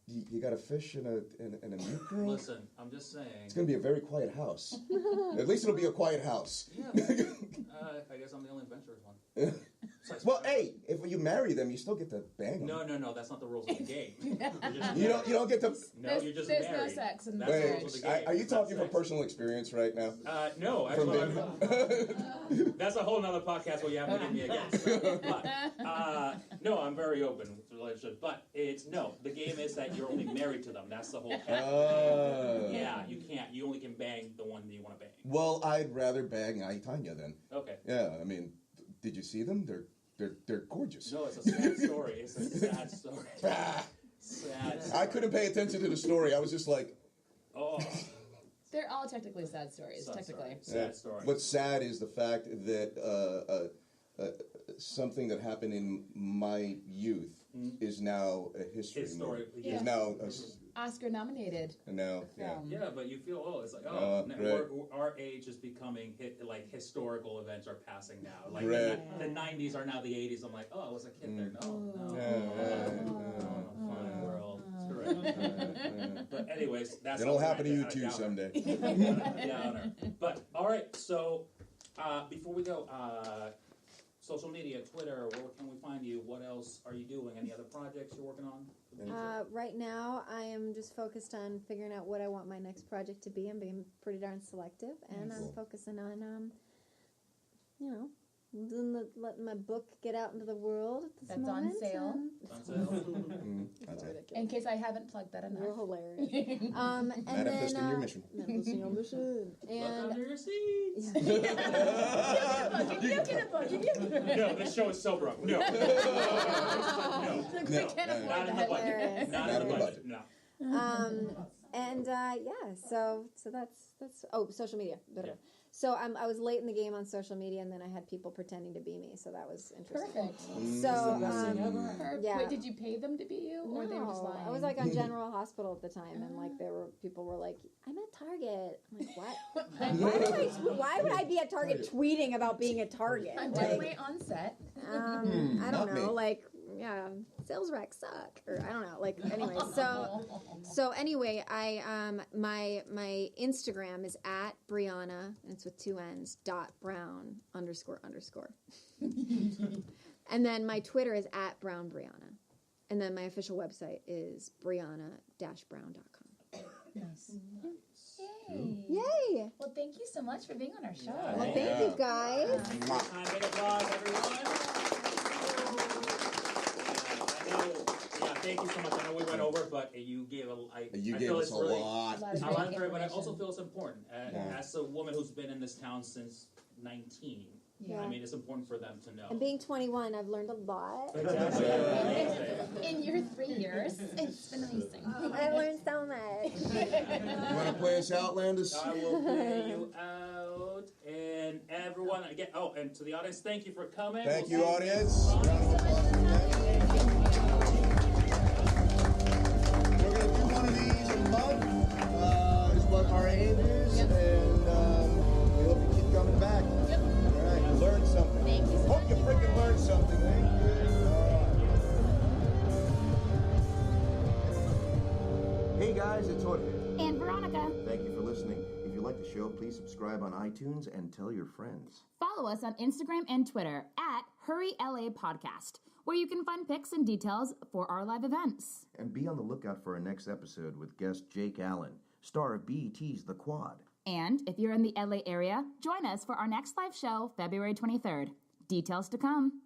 You got a fish and a meat grill? Listen, I'm just saying. It's going to be a very quiet house. At least it'll be a quiet house. Yeah. I guess I'm the only adventurous one. Well, hey, if you marry them, you still get to bang them. No, that's not the rules of the game. You don't get to. No, you're just there's married. No sex in that's Wait, the rules of the game. are you talking from personal experience right now? No, actually, that's a whole nother podcast where you have to get me again. So, but, no, I'm very open with relationships. But the game is that you're only married to them. That's the whole thing. Yeah, you can't. You only can bang the one that you want to bang. Well, I'd rather bang Tanya then. Okay. Yeah, I mean, did you see them? They're gorgeous. No, it's a sad story. It's a sad story. Sad story. I couldn't pay attention to the story. I was just like, oh. They're all technically sad stories. Sad story. What's sad is the fact that something that happened in my youth is now a history. Yeah. Is now Oscar nominated. No, yeah. Yeah, but you feel it's like our age is becoming historical events are passing now. Like the 90s are now the 80s. I'm like, I was a kid there. No. Fine world. But anyways, that's it'll happen to you too someday. Downer. But all right, so before we go, social media, Twitter, where can we find you? What else are you doing? Any other projects you're working on? Right now, I am just focused on figuring out what I want my next project to be. I'm being pretty darn selective, and I'm focusing on, letting my book get out into the world at this moment. On sale. In case I haven't plugged that enough. You're hilarious. And Manifesting your mission. Manifesting your mission. And under your seats. You get a budget. No, this show is so broke. No. No. We can't afford that. Not in the budget. No. So that's social media. Yeah. So I was late in the game on social media, and then I had people pretending to be me, so that was interesting. Perfect. So yeah. Wait, did you pay them to be you, or they were just lying? I was like on General Hospital at the time, and like people were like, "I'm at Target." I'm like, "What? Why would I be at Target tweeting about being at Target?" I'm definitely on set. I don't know, sales recs suck, or I don't know, anyway. So anyway, I my Instagram is at Brianna, and it's with 2 N's, .Brown __. And then my Twitter is at Brown Brianna. And then my official website is brianna-brown.com. Nice. Yay! Well, thank you so much for being on our show. Well, thank you, guys. Big applause, everyone. Thank you so much. I know we went over, but you gave us a lot. But I also feel it's important. As a woman who's been in this town since 19, I mean, it's important for them to know. And being 21, I've learned a lot. Exactly. In your 3 years, it's been amazing. I learned so much. You want to play us out, Landis? I will play you out. And everyone, again, and to the audience, thank you for coming. Thank you, audience. One of these a month is what our aim is, and we hope you keep coming back. Yep. All right, you learned something. Thank you. Hope you freaking learned something. Thank you. Hey guys, it's Jorge. And Veronica. Thank you for listening. If you like the show, please subscribe on iTunes and tell your friends. Follow us on Instagram and Twitter at HurryLA Podcast, where you can find pics and details for our live events. And be on the lookout for our next episode with guest Jake Allen, star of BET's The Quad. And if you're in the LA area, join us for our next live show, February 23rd. Details to come.